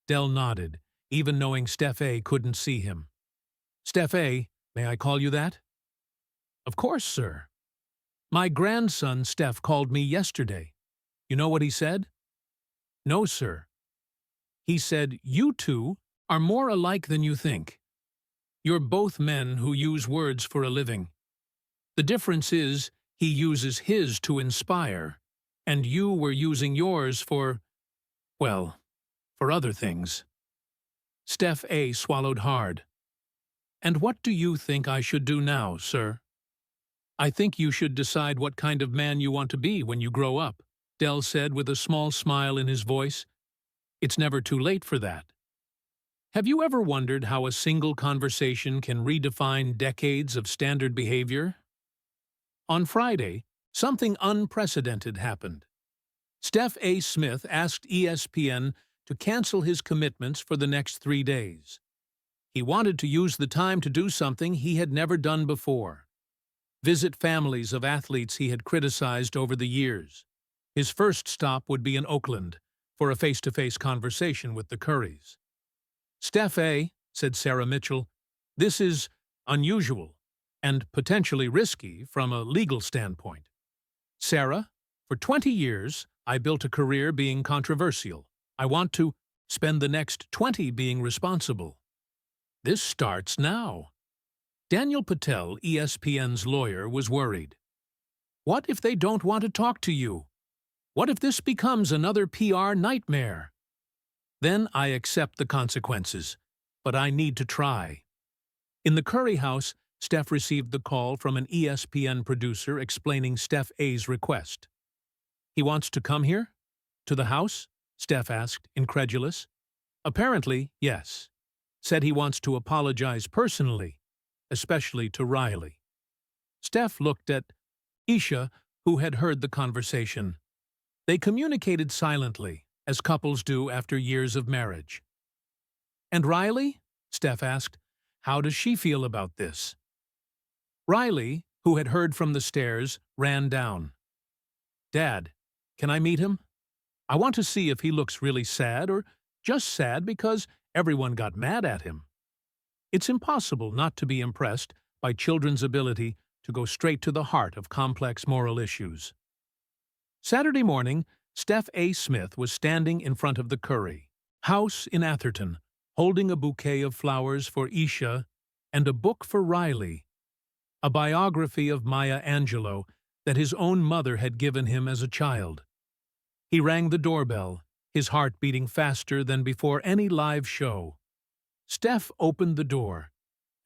Del nodded, even knowing Steph A. couldn't see him. Steph A., may I call you that? Of course, sir. My grandson Steph called me yesterday. You know what he said? No, sir. He said, you two are more alike than you think. You're both men who use words for a living. The difference is he uses his to inspire, and you were using yours for, well, for other things. Steph A. swallowed hard. And what do you think I should do now, sir? I think you should decide what kind of man you want to be when you grow up, Dell said with a small smile in his voice. It's never too late for that. Have you ever wondered how a single conversation can redefine decades of standard behavior? On Friday, something unprecedented happened. Steph A. Smith asked ESPN to cancel his commitments for the next 3 days. He wanted to use the time to do something he had never done before. Visit families of athletes he had criticized over the years. His first stop would be in Oakland for a face-to-face conversation with the Currys. Steph A., said Sarah Mitchell, this is unusual and potentially risky from a legal standpoint. Sarah, for 20 years, I built a career being controversial. I want to spend the next 20 being responsible. This starts now. Daniel Patel, ESPN's lawyer, was worried. What if they don't want to talk to you? What if this becomes another PR nightmare? Then I accept the consequences, but I need to try. In the Curry house, Steph received the call from an ESPN producer explaining Steph A.'s request. He wants to come here? To the house? Steph asked, incredulous. Apparently, yes. Said he wants to apologize personally, especially to Riley. Steph looked at Isha, who had heard the conversation. They communicated silently, as couples do after years of marriage. And Riley? Steph asked. How does she feel about this? Riley, who had heard from the stairs, ran down. Dad, can I meet him? I want to see if he looks really sad or just sad because everyone got mad at him. It's impossible not to be impressed by children's ability to go straight to the heart of complex moral issues. Saturday morning, Steph A. Smith was standing in front of the Curry house in Atherton, holding a bouquet of flowers for Isha and a book for Riley, a biography of Maya Angelou that his own mother had given him as a child. He rang the doorbell, his heart beating faster than before any live show. Steph opened the door,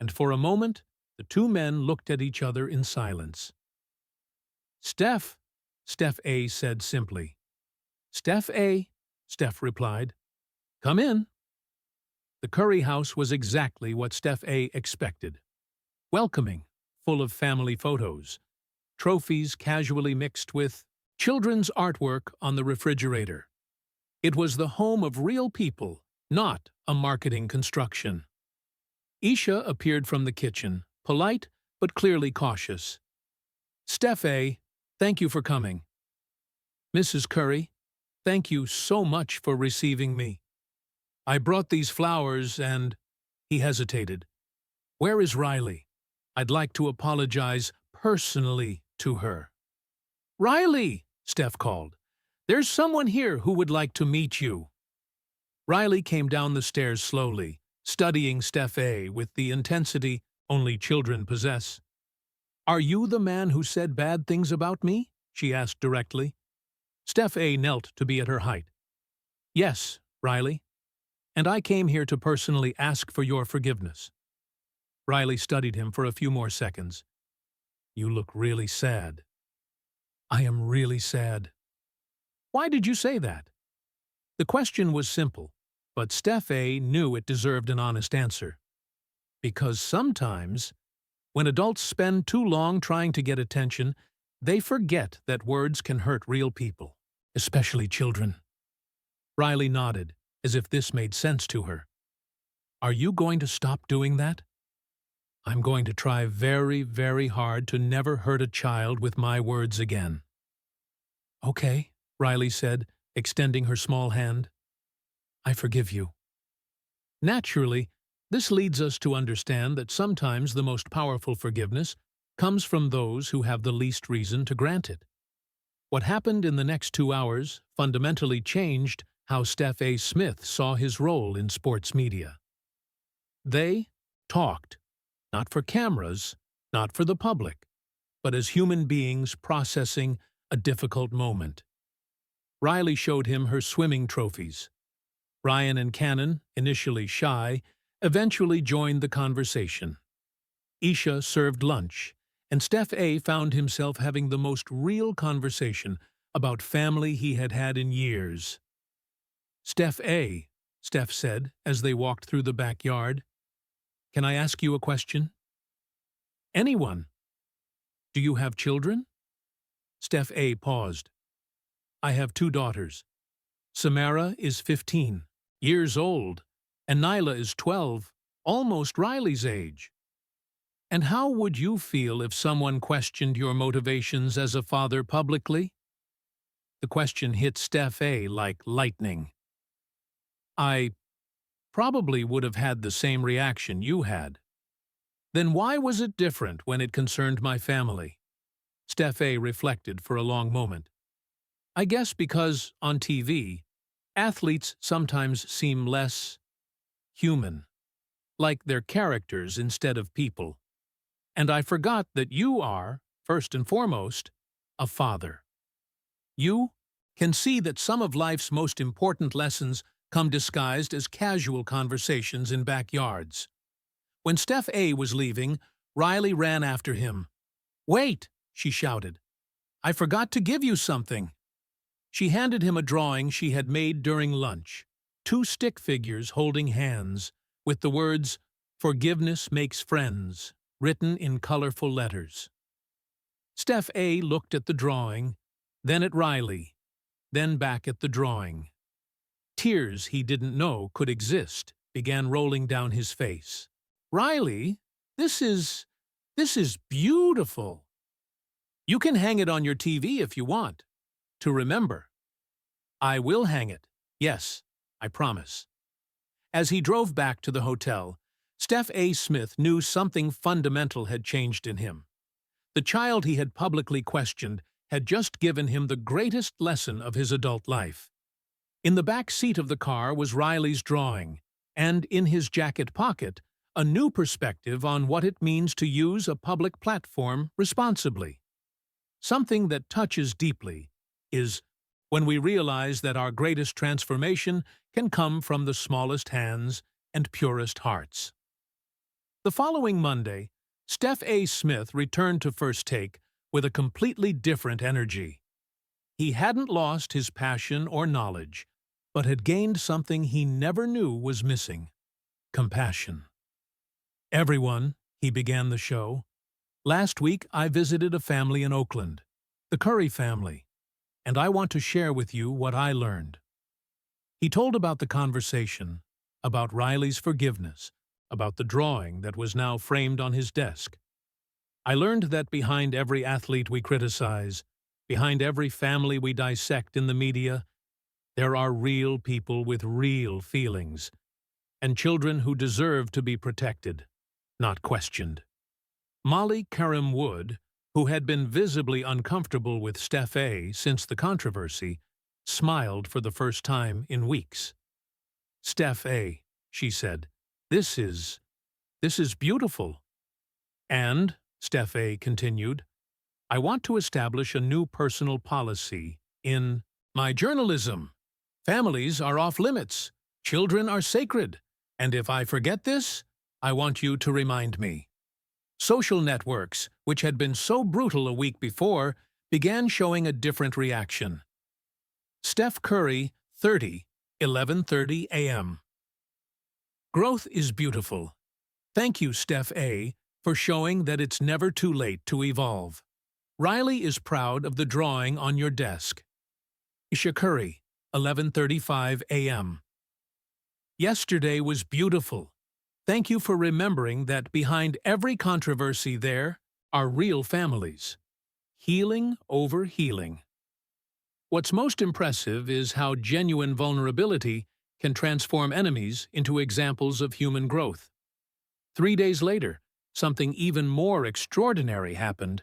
and for a moment, the two men looked at each other in silence. Steph A. said simply. Steph A., Steph replied. Come in. The Curry house was exactly what Steph A. expected. Welcoming, full of family photos, trophies casually mixed with children's artwork on the refrigerator. It was the home of real people, not a marketing construction. Isha appeared from the kitchen, polite but clearly cautious. Steph A., thank you for coming. Mrs. Curry, thank you so much for receiving me. I brought these flowers and... He hesitated. Where is Riley? I'd like to apologize personally to her. Riley, Steph called. There's someone here who would like to meet you. Riley came down the stairs slowly, studying Steph A. with the intensity only children possess. Are you the man who said bad things about me? She asked directly. Steph A. knelt to be at her height. Yes, Riley. And I came here to personally ask for your forgiveness. Riley studied him for a few more seconds. You look really sad. I am really sad. Why did you say that? The question was simple, but Steph A. knew it deserved an honest answer. Because sometimes, when adults spend too long trying to get attention, they forget that words can hurt real people, especially children. Riley nodded, as if this made sense to her. Are you going to stop doing that? I'm going to try very, very hard to never hurt a child with my words again. Okay, Riley said, extending her small hand. I forgive you. Naturally, this leads us to understand that sometimes the most powerful forgiveness comes from those who have the least reason to grant it. What happened in the next 2 hours fundamentally changed how Steph A. Smith saw his role in sports media. They talked, not for cameras, not for the public, but as human beings processing a difficult moment. Riley showed him her swimming trophies. Ryan and Cannon, initially shy, eventually joined the conversation. Isha served lunch, and Steph A. found himself having the most real conversation about family he had had in years. Steph A., Steph said as they walked through the backyard, "Can I ask you a question?" "Anyone." "Do you have children?" Steph A. paused. "I have 2 daughters. Samara is 15 years old, and Nyla is 12, almost Riley's age. And how would you feel if someone questioned your motivations as a father publicly?" The question hit Steph A. like lightning. "I probably would have had the same reaction you had." "Then why was it different when it concerned my family?" Steph A. reflected for a long moment. "I guess because, on TV, athletes sometimes seem less human, like they're characters instead of people. And I forgot that you are, first and foremost, a father. You can see that some of life's most important lessons come disguised as casual conversations in backyards." When Steph A. was leaving, Riley ran after him. "Wait!" she shouted. "I forgot to give you something." She handed him a drawing she had made during lunch, 2 stick figures holding hands, with the words, "Forgiveness makes friends," written in colorful letters. Steph A. looked at the drawing, then at Riley, then back at the drawing. Tears he didn't know could exist began rolling down his face. "Riley, this is beautiful. You can hang it on your TV if you want, to remember." "I will hang it. Yes, I promise." As he drove back to the hotel, Steph A. Smith knew something fundamental had changed in him. The child he had publicly questioned had just given him the greatest lesson of his adult life. In the back seat of the car was Riley's drawing, and in his jacket pocket, a new perspective on what it means to use a public platform responsibly. Something that touches deeply is when we realize that our greatest transformation can come from the smallest hands and purest hearts. The following Monday, Steph A. Smith returned to First Take with a completely different energy. He hadn't lost his passion or knowledge, but had gained something he never knew was missing: compassion. "Everyone," he began the show, "last week I visited a family in Oakland, the Curry family, and I want to share with you what I learned." He told about the conversation, about Riley's forgiveness, about the drawing that was now framed on his desk. "I learned that behind every athlete we criticize, behind every family we dissect in the media, there are real people with real feelings, and children who deserve to be protected, not questioned." Molly Karam Wood, who had been visibly uncomfortable with Steph A. since the controversy, smiled for the first time in weeks. "Steph A.," she said, This is beautiful." "And," Steph A. continued, "I want to establish a new personal policy in my journalism. Families are off limits. Children are sacred. And if I forget this, I want you to remind me." Social networks, which had been so brutal a week before, began showing a different reaction. Steph Curry, 30, 11:30 a.m. "Growth is beautiful. Thank you, Steph A., for showing that it's never too late to evolve. Riley is proud of the drawing on your desk." Isha Curry, 11:35 a.m. "Yesterday was beautiful. Thank you for remembering that behind every controversy there are real families. Healing over healing." What's most impressive is how genuine vulnerability can transform enemies into examples of human growth. 3 days later, something even more extraordinary happened.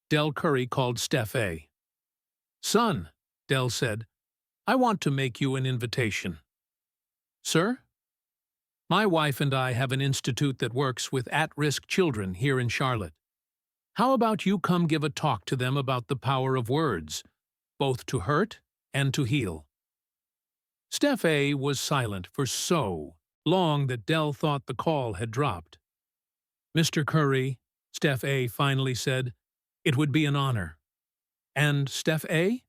Del Curry called Steph A. "Son," Del said, "I want to make you an invitation." "Sir?" "My wife and I have an institute that works with at-risk children here in Charlotte. How about you come give a talk to them about the power of words, both to hurt and to heal?" Steph A. was silent for so long that Del thought the call had dropped. "Mr. Curry," Steph A. finally said, "it would be an honor." "And Steph A.?"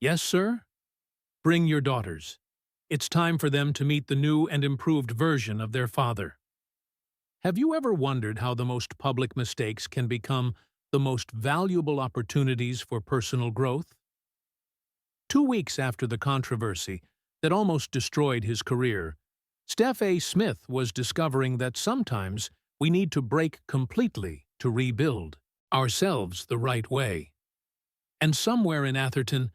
"Yes, sir?" "Bring your daughters. It's time for them to meet the new and improved version of their father." Have you ever wondered how the most public mistakes can become the most valuable opportunities for personal growth? 2 weeks after the controversy that almost destroyed his career, Steph A. Smith was discovering that sometimes we need to break completely to rebuild ourselves the right way. And somewhere in Atherton,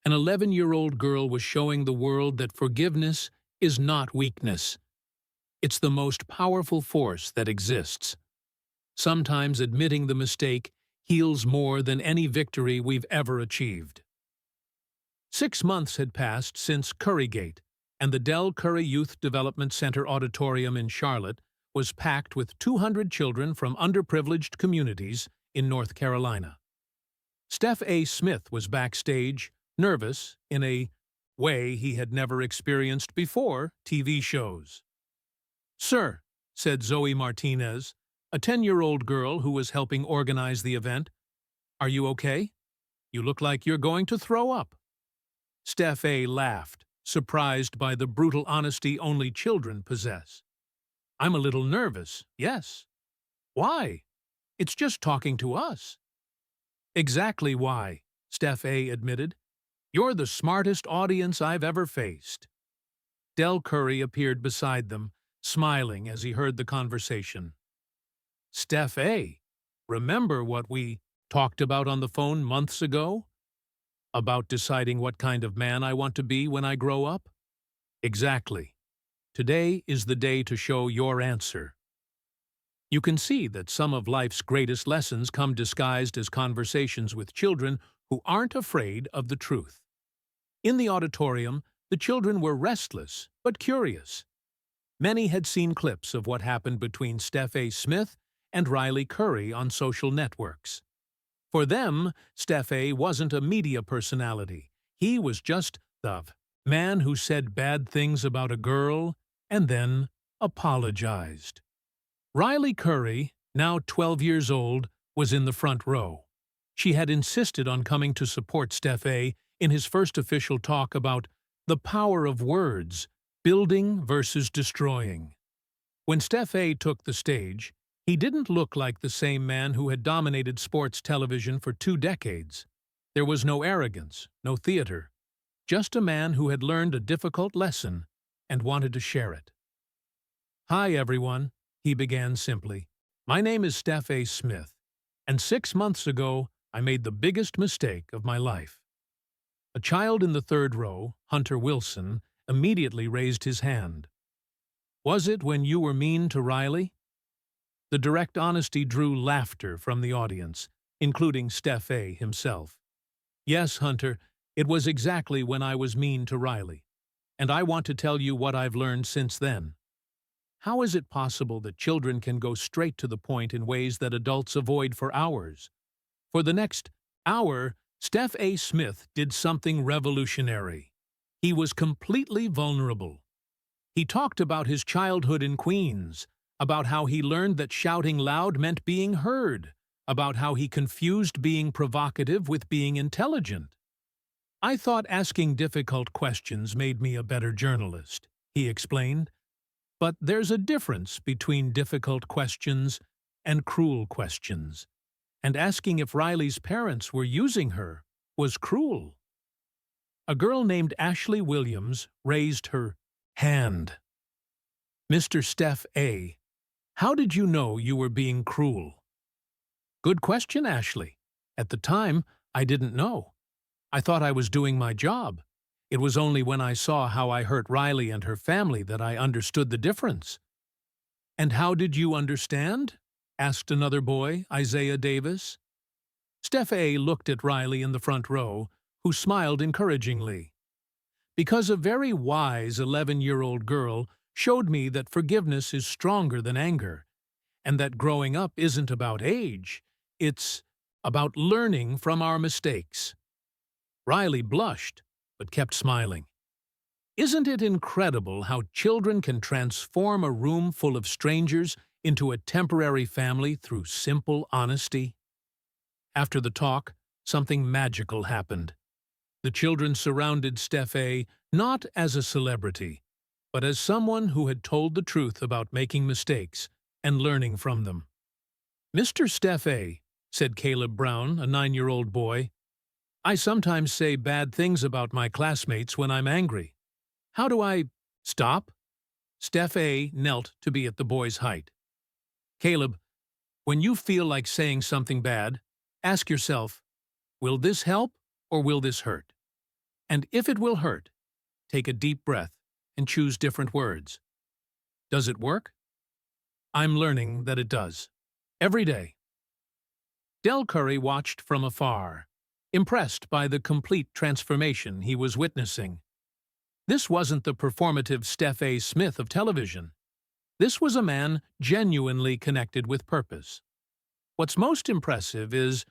an 11-year-old girl was showing the world that forgiveness is not weakness. It's the most powerful force that exists. Sometimes admitting the mistake heals more than any victory we've ever achieved. 6 months had passed since Currygate, and the Del Curry Youth Development Center auditorium in Charlotte was packed with 200 children from underprivileged communities in North Carolina. Steph A. Smith was backstage, nervous in a way he had never experienced before TV shows. "Sir," said Zoe Martinez, a 10-year-old girl who was helping organize the event, "are you okay? You look like you're going to throw up." Steph A. laughed, surprised by the brutal honesty only children possess. "I'm a little nervous, yes." "Why? It's just talking to us." "Exactly why," Steph A. admitted. "You're the smartest audience I've ever faced." Del Curry appeared beside them, smiling as he heard the conversation. "Steph A., remember what we talked about on the phone months ago? About deciding what kind of man I want to be when I grow up?" "Exactly. Today is the day to show your answer." You can see that some of life's greatest lessons come disguised as conversations with children who aren't afraid of the truth. In the auditorium, the children were restless but curious. Many had seen clips of what happened between Steph A. Smith and Riley Curry on social networks. For them, Steph A. wasn't a media personality. He was just the man who said bad things about a girl and then apologized. Riley Curry, now 12 years old, was in the front row. She had insisted on coming to support Steph A. in his first official talk about the power of words, building versus destroying. When Steph A. took the stage, he didn't look like the same man who had dominated sports television for 2 decades. There was no arrogance, no theater, just a man who had learned a difficult lesson and wanted to share it. "Hi, everyone," he began simply. "My name is Steph A. Smith, and 6 months ago I made the biggest mistake of my life." A child in the third row, Hunter Wilson, immediately raised his hand. "Was it when you were mean to Riley?" The direct honesty drew laughter from the audience, including Steph A. himself. "Yes, Hunter, it was exactly when I was mean to Riley, and I want to tell you what I've learned since then." How is it possible that children can go straight to the point in ways that adults avoid for hours? For the next hour, Steph A. Smith did something revolutionary. He was completely vulnerable. He talked about his childhood in Queens, about how he learned that shouting loud meant being heard, about how he confused being provocative with being intelligent. "I thought asking difficult questions made me a better journalist," he explained. "But there's a difference between difficult questions and cruel questions. And asking if Riley's parents were using her was cruel." A girl named Ashley Williams raised her hand. "Mr. Steph A., how did you know you were being cruel?" "Good question, Ashley. At the time, I didn't know. I thought I was doing my job. It was only when I saw how I hurt Riley and her family that I understood the difference. And how did you understand? Asked another boy, Isaiah Davis. Steph A. looked at Riley in the front row, who smiled encouragingly. Because a very wise 11-year-old girl showed me that forgiveness is stronger than anger, and that growing up isn't about age, it's about learning from our mistakes. Riley blushed, but kept smiling. Isn't it incredible how children can transform a room full of strangers into a temporary family through simple honesty? After the talk, something magical happened. The children surrounded Steph A. not as a celebrity, but as someone who had told the truth about making mistakes and learning from them. "Mr. Steph A.," said Caleb Brown, a 9-year-old boy, "I sometimes say bad things about my classmates when I'm angry. How do I stop?" Steph A. knelt to be at the boy's height. "Caleb, when you feel like saying something bad, ask yourself, will this help or will this hurt? And if it will hurt, take a deep breath and choose different words. Does it work?" I'm learning that it does. Every day. Del Curry watched from afar, impressed by the complete transformation he was witnessing. This wasn't the performative Steph A. Smith of television. This was a man genuinely connected with purpose. What's most impressive is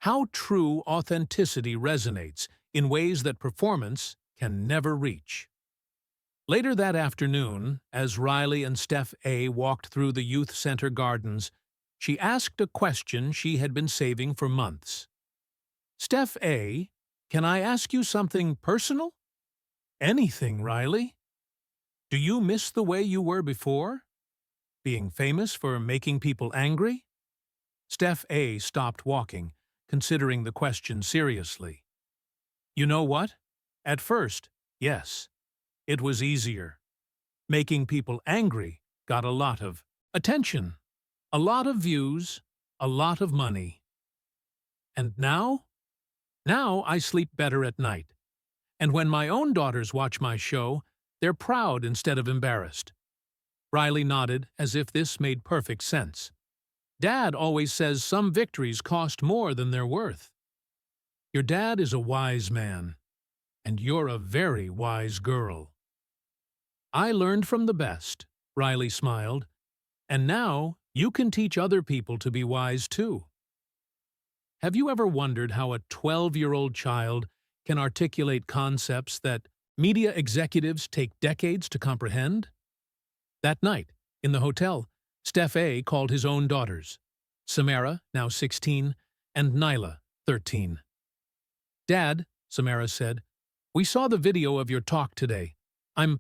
how true authenticity resonates in ways that performance can never reach. Later that afternoon, as Riley and Steph A. walked through the youth center gardens, she asked a question she had been saving for months. "Steph A., can I ask you something personal?" "Anything, Riley." "Do you miss the way you were before? Being famous for making people angry?" Steph A. stopped walking, considering the question seriously. "You know what? At first, yes. It was easier. Making people angry got a lot of attention, a lot of views, a lot of money. And now? Now I sleep better at night. And when my own daughters watch my show, they're proud instead of embarrassed." Riley nodded as if this made perfect sense. "Dad always says some victories cost more than they're worth." "Your dad is a wise man, and you're a very wise girl." "I learned from the best," Riley smiled, "and now you can teach other people to be wise too." Have you ever wondered how a 12-year-old child can articulate concepts that media executives take decades to comprehend? That night, in the hotel, Steph A. called his own daughters, Samara, now 16, and Nyla, 13. "Dad," Samara said, "we saw the video of your talk today. I'm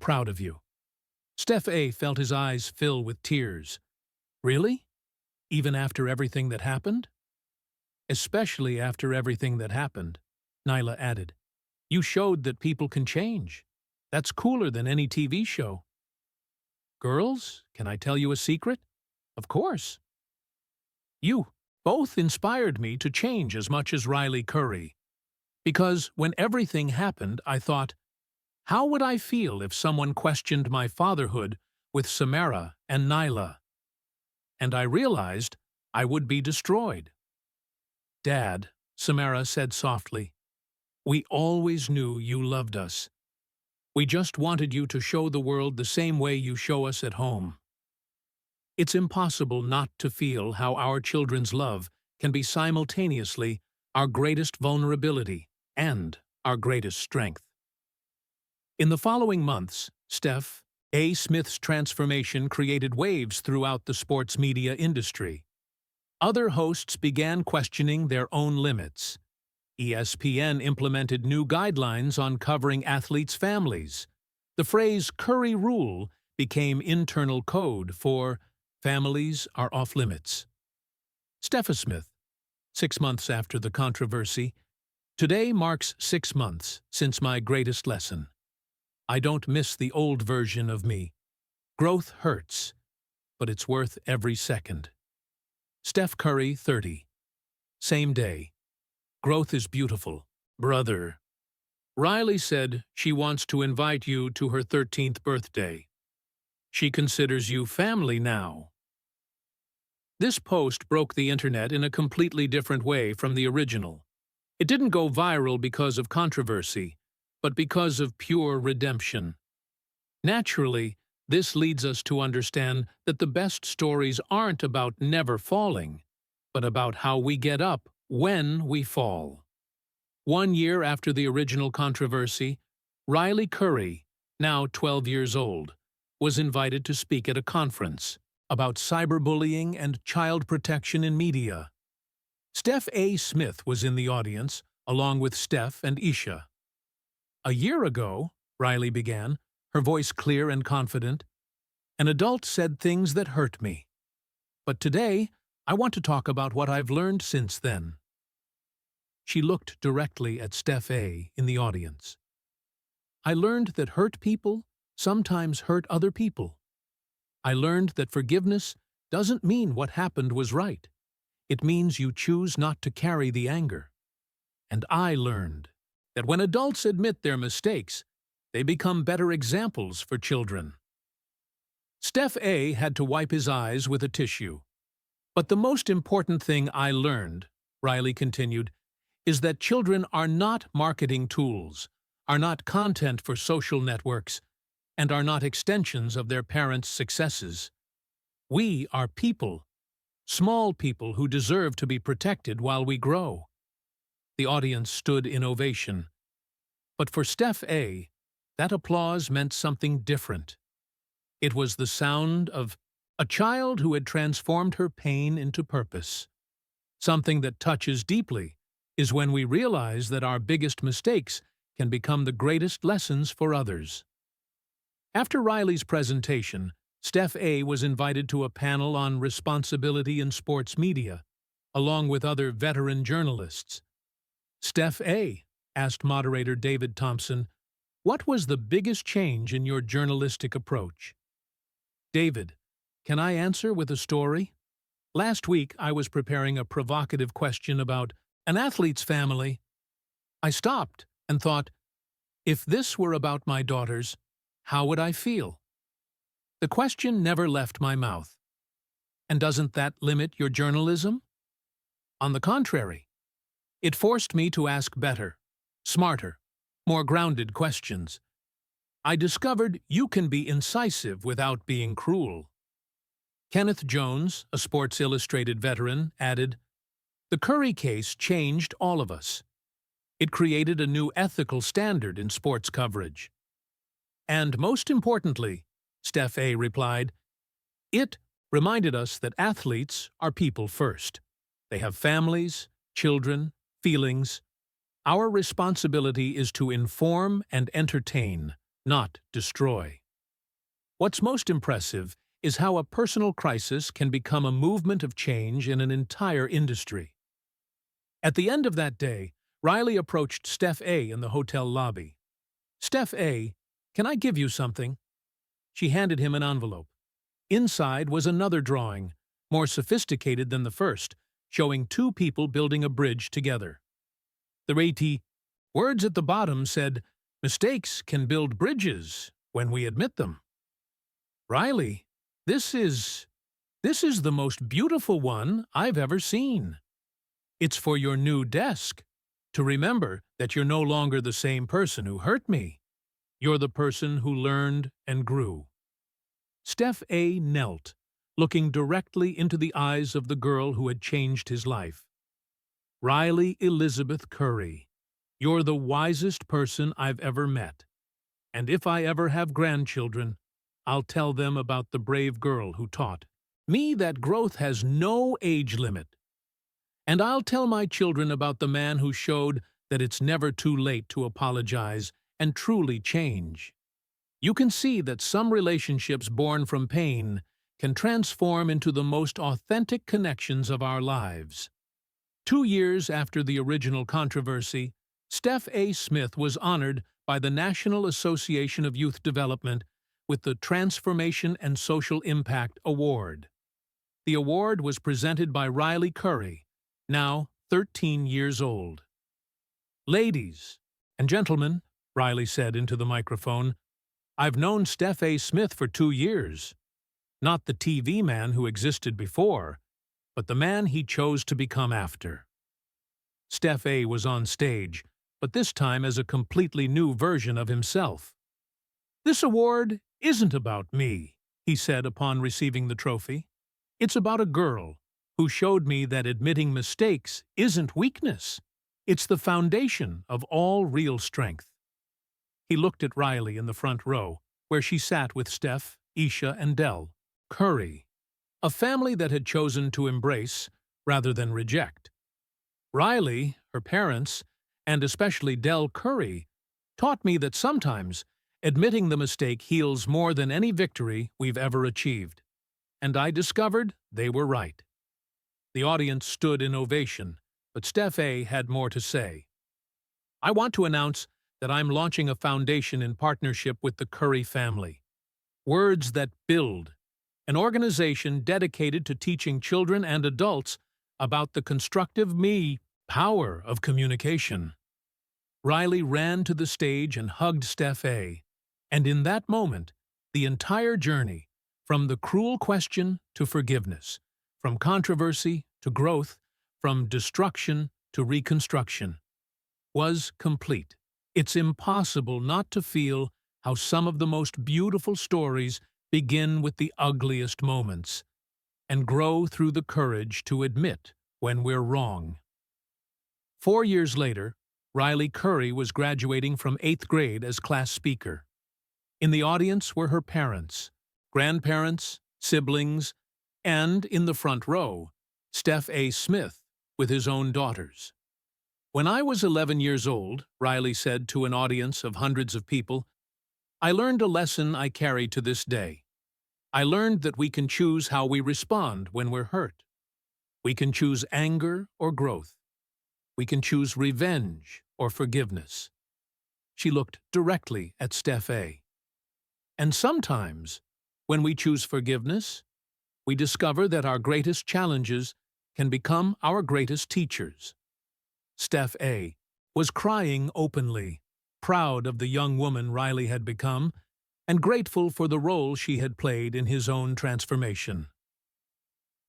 proud of you." Steph A. felt his eyes fill with tears. "Really? Even after everything that happened?" "Especially after everything that happened," Nyla added. "You showed that people can change. That's cooler than any TV show." "Girls, can I tell you a secret?" "Of course." "You both inspired me to change as much as Riley Curry. Because when everything happened, I thought, how would I feel if someone questioned my fatherhood with Samara and Nyla? And I realized I would be destroyed." "Dad," Samara said softly, "we always knew you loved us. We just wanted you to show the world the same way you show us at home." It's impossible not to feel how our children's love can be simultaneously our greatest vulnerability and our greatest strength. In the following months, Steph A. Smith's transformation created waves throughout the sports media industry. Other hosts began questioning their own limits. ESPN implemented new guidelines on covering athletes' families. The phrase "Curry Rule" became internal code for "families are off limits." Steph Smith, 6 months after the controversy, "Today marks 6 months since my greatest lesson. I don't miss the old version of me. Growth hurts, but it's worth every second." Steph Curry, 30. Same day. "Growth is beautiful, brother." Riley said she wants to invite you to her 13th birthday. She considers you family now. This post broke the internet in a completely different way from the original. It didn't go viral because of controversy, but because of pure redemption. Naturally, this leads us to understand that the best stories aren't about never falling, but about how we get up when we fall. 1 year after the original controversy, Riley Curry, now 12 years old, was invited to speak at a conference about cyberbullying and child protection in media. Steph A. Smith was in the audience, along with Steph and Isha. "A year ago," Riley began, her voice clear and confident, "an adult said things that hurt me. But today, I want to talk about what I've learned since then." She looked directly at Steph A. in the audience. "I learned that hurt people sometimes hurt other people. I learned that forgiveness doesn't mean what happened was right. It means you choose not to carry the anger. And I learned that when adults admit their mistakes, they become better examples for children." Steph A. had to wipe his eyes with a tissue. "But the most important thing I learned," Riley continued, "is that children are not marketing tools, are not content for social networks, and are not extensions of their parents' successes. We are people, small people who deserve to be protected while we grow." The audience stood in ovation. But for Steph A., that applause meant something different. It was the sound of a child who had transformed her pain into purpose. Something that touches deeply is when we realize that our biggest mistakes can become the greatest lessons for others. After Riley's presentation, Steph A. was invited to a panel on responsibility in sports media, along with other veteran journalists. "Steph A.," asked moderator David Thompson, "what was the biggest change in your journalistic approach?" "David, can I answer with a story? Last week I was preparing a provocative question about an athlete's family. I stopped and thought, if this were about my daughters, how would I feel? The question never left my mouth. And doesn't that limit your journalism? On the contrary, it forced me to ask better, smarter, more grounded questions. I discovered you can be incisive without being cruel." Kenneth Jones, a Sports Illustrated veteran, added, "The Curry case changed all of us. It created a new ethical standard in sports coverage. And most importantly," Steph A. replied, "it reminded us that athletes are people first. They have families, children, feelings. Our responsibility is to inform and entertain, not destroy." What's most impressive is how a personal crisis can become a movement of change in an entire industry. At the end of that day, Riley approached Steph A. in the hotel lobby. "Steph A., can I give you something?" She handed him an envelope. Inside was another drawing, more sophisticated than the first, showing two people building a bridge together. The words at the bottom said, "Mistakes can build bridges when we admit them." "Riley, this is the most beautiful one I've ever seen. It's for your new desk, to remember that you're no longer the same person who hurt me. You're the person who learned and grew." Steph A. knelt, looking directly into the eyes of the girl who had changed his life. "Riley Elizabeth Curry, you're the wisest person I've ever met. And if I ever have grandchildren, I'll tell them about the brave girl who taught me that growth has no age limit. And I'll tell my children about the man who showed that it's never too late to apologize and truly change. You can see that some relationships born from pain can transform into the most authentic connections of our lives." 2 years after the original controversy, Steph A. Smith was honored by the National Association of Youth Development with the Transformation and Social Impact Award. The award was presented by Riley Curry, now 13 years old. Ladies, And gentlemen, Riley said into the microphone, I've known Steph A. Smith for 2 years. Not the TV man who existed before, but the man he chose to become after. Steph A. was on stage, but this time as a completely new version of himself. This award isn't about me, he said upon receiving the trophy. It's about a girl who showed me that admitting mistakes isn't weakness. It's the foundation of all real strength. He looked at Riley in the front row, where she sat with Steph, Isha, and Del Curry, a family that had chosen to embrace rather than reject. Riley, her parents, and especially Del Curry, taught me that sometimes admitting the mistake heals more than any victory we've ever achieved. And I discovered they were right. The audience stood in ovation, but Steph A. had more to say. I want to announce that I'm launching a foundation in partnership with the Curry family. Words That Build, an organization dedicated to teaching children and adults about the constructive power of communication. Riley ran to the stage and hugged Steph A. And in that moment, the entire journey, from the cruel question to forgiveness, from controversy to growth, from destruction to reconstruction, was complete. It's impossible not to feel how some of the most beautiful stories begin with the ugliest moments and grow through the courage to admit when we're wrong. 4 years later, Riley Curry was graduating from 8th grade as class speaker. In the audience were her parents, grandparents, siblings, and, in the front row, Steph A. Smith with his own daughters. When I was 11 years old, Riley said to an audience of hundreds of people, I learned a lesson I carry to this day. I learned that we can choose how we respond when we're hurt. We can choose anger or growth. We can choose revenge or forgiveness. She looked directly at Steph A. And sometimes, when we choose forgiveness, we discover that our greatest challenges can become our greatest teachers. Steph A. was crying openly, proud of the young woman Riley had become, and grateful for the role she had played in his own transformation.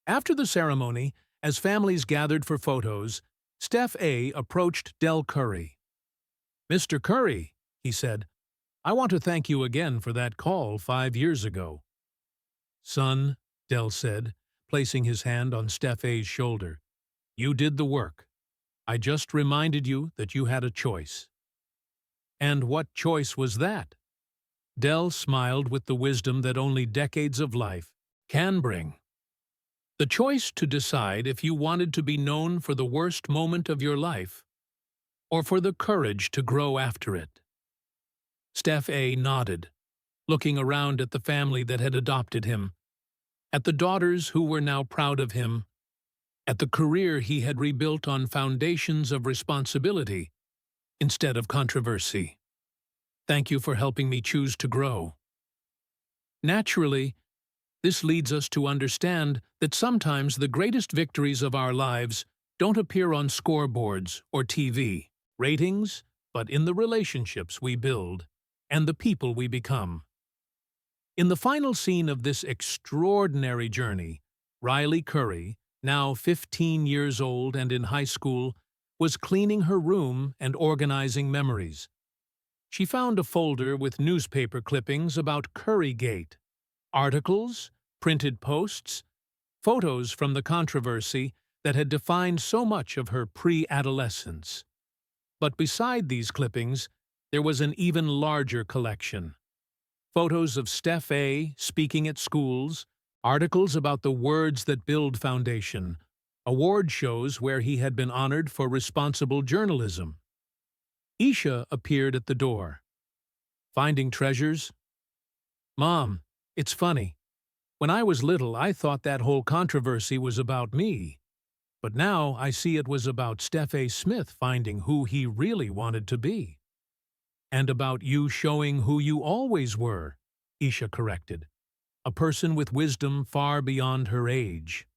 After the ceremony, as families gathered for photos, Steph A. approached Del Curry. Mr. Curry, he said, I want to thank you again for that call 5 years ago. Son, Del said, placing his hand on Steph A.'s shoulder, you did the work. I just reminded you that you had a choice. And what choice was that? Del smiled with the wisdom that only decades of life can bring. The choice to decide if you wanted to be known for the worst moment of your life, or for the courage to grow after it. Steph A. nodded, looking around at the family that had adopted him, at the daughters who were now proud of him, at the career he had rebuilt on foundations of responsibility instead of controversy. Thank you for helping me choose to grow. Naturally, this leads us to understand that sometimes the greatest victories of our lives don't appear on scoreboards or TV ratings, but in the relationships we build and the people we become. In the final scene of this extraordinary journey, Riley Curry, now 15 years old and in high school, was cleaning her room and organizing memories. She found a folder with newspaper clippings about Currygate, articles, printed posts, photos from the controversy that had defined so much of her pre-adolescence. But beside these clippings, there was an even larger collection. Photos of Steph A. speaking at schools, articles about the Words That Build Foundation, award shows where he had been honored for responsible journalism. Isha appeared at the door. Finding treasures? Mom, it's funny. When I was little, I thought that whole controversy was about me. But now I see it was about Steph A. Smith finding who he really wanted to be. And about you showing who you always were, Isha corrected. A person with wisdom far beyond her age.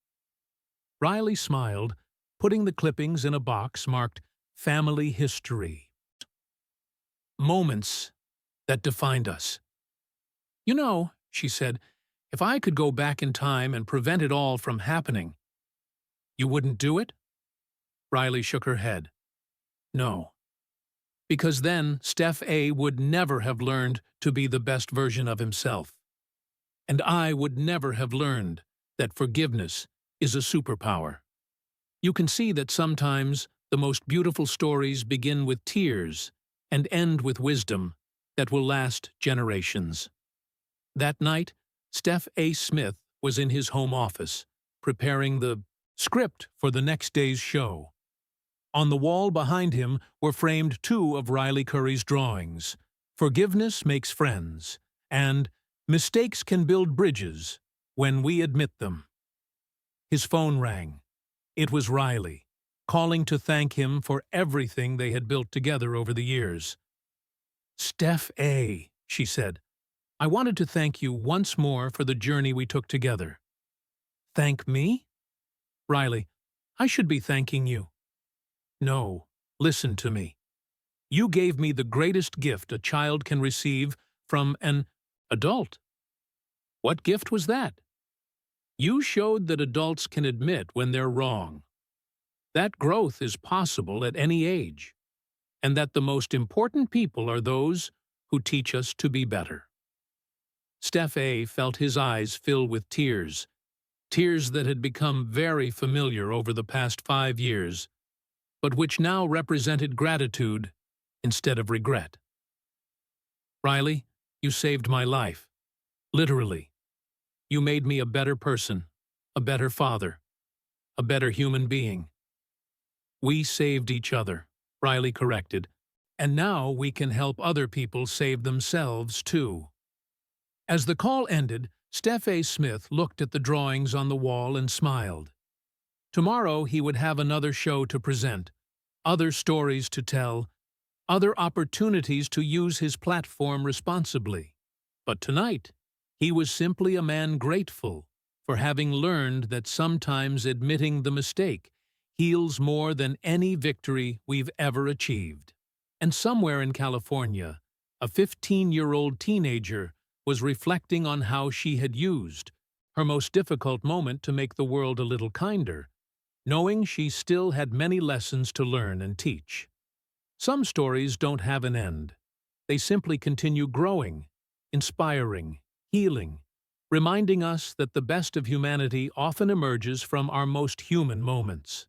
Riley smiled, putting the clippings in a box marked Family History. moments that defined us. You know, she said, if I could go back in time and prevent it all from happening, you wouldn't do it? Riley shook her head. No. Because then Steph A. would never have learned to be the best version of himself. And I would never have learned that forgiveness is a superpower. You can see that sometimes the most beautiful stories begin with tears and end with wisdom that will last generations. That night, Steph A. Smith was in his home office, preparing the script for the next day's show. On the wall behind him were framed two of Riley Curry's drawings, "Forgiveness Makes Friends" and "Mistakes Can Build Bridges When We Admit Them." His phone rang. It was Riley, calling to thank him for everything they had built together over the years. "Steph A.," she said, "I wanted to thank you once more for the journey we took together." "Thank me?" "Riley, I should be thanking you." "No, listen to me. You gave me the greatest gift a child can receive from an adult." "What gift was that?" "You showed that adults can admit when they're wrong. That growth is possible at any age, and that the most important people are those who teach us to be better." Steph A. felt his eyes fill with tears, tears that had become very familiar over the past 5 years, but which now represented gratitude instead of regret. "Riley, you saved my life. Literally. You made me a better person, a better father, a better human being." "We saved each other," Riley corrected, "and now we can help other people save themselves, too." As the call ended, Steph A. Smith looked at the drawings on the wall and smiled. Tomorrow he would have another show to present, other stories to tell, other opportunities to use his platform responsibly. But tonight, he was simply a man grateful for having learned that sometimes admitting the mistake heals more than any victory we've ever achieved. And somewhere in California, a 15-year-old teenager was reflecting on how she had used her most difficult moment to make the world a little kinder, knowing she still had many lessons to learn and teach. Some stories don't have an end. They simply continue growing, inspiring, healing, reminding us that the best of humanity often emerges from our most human moments.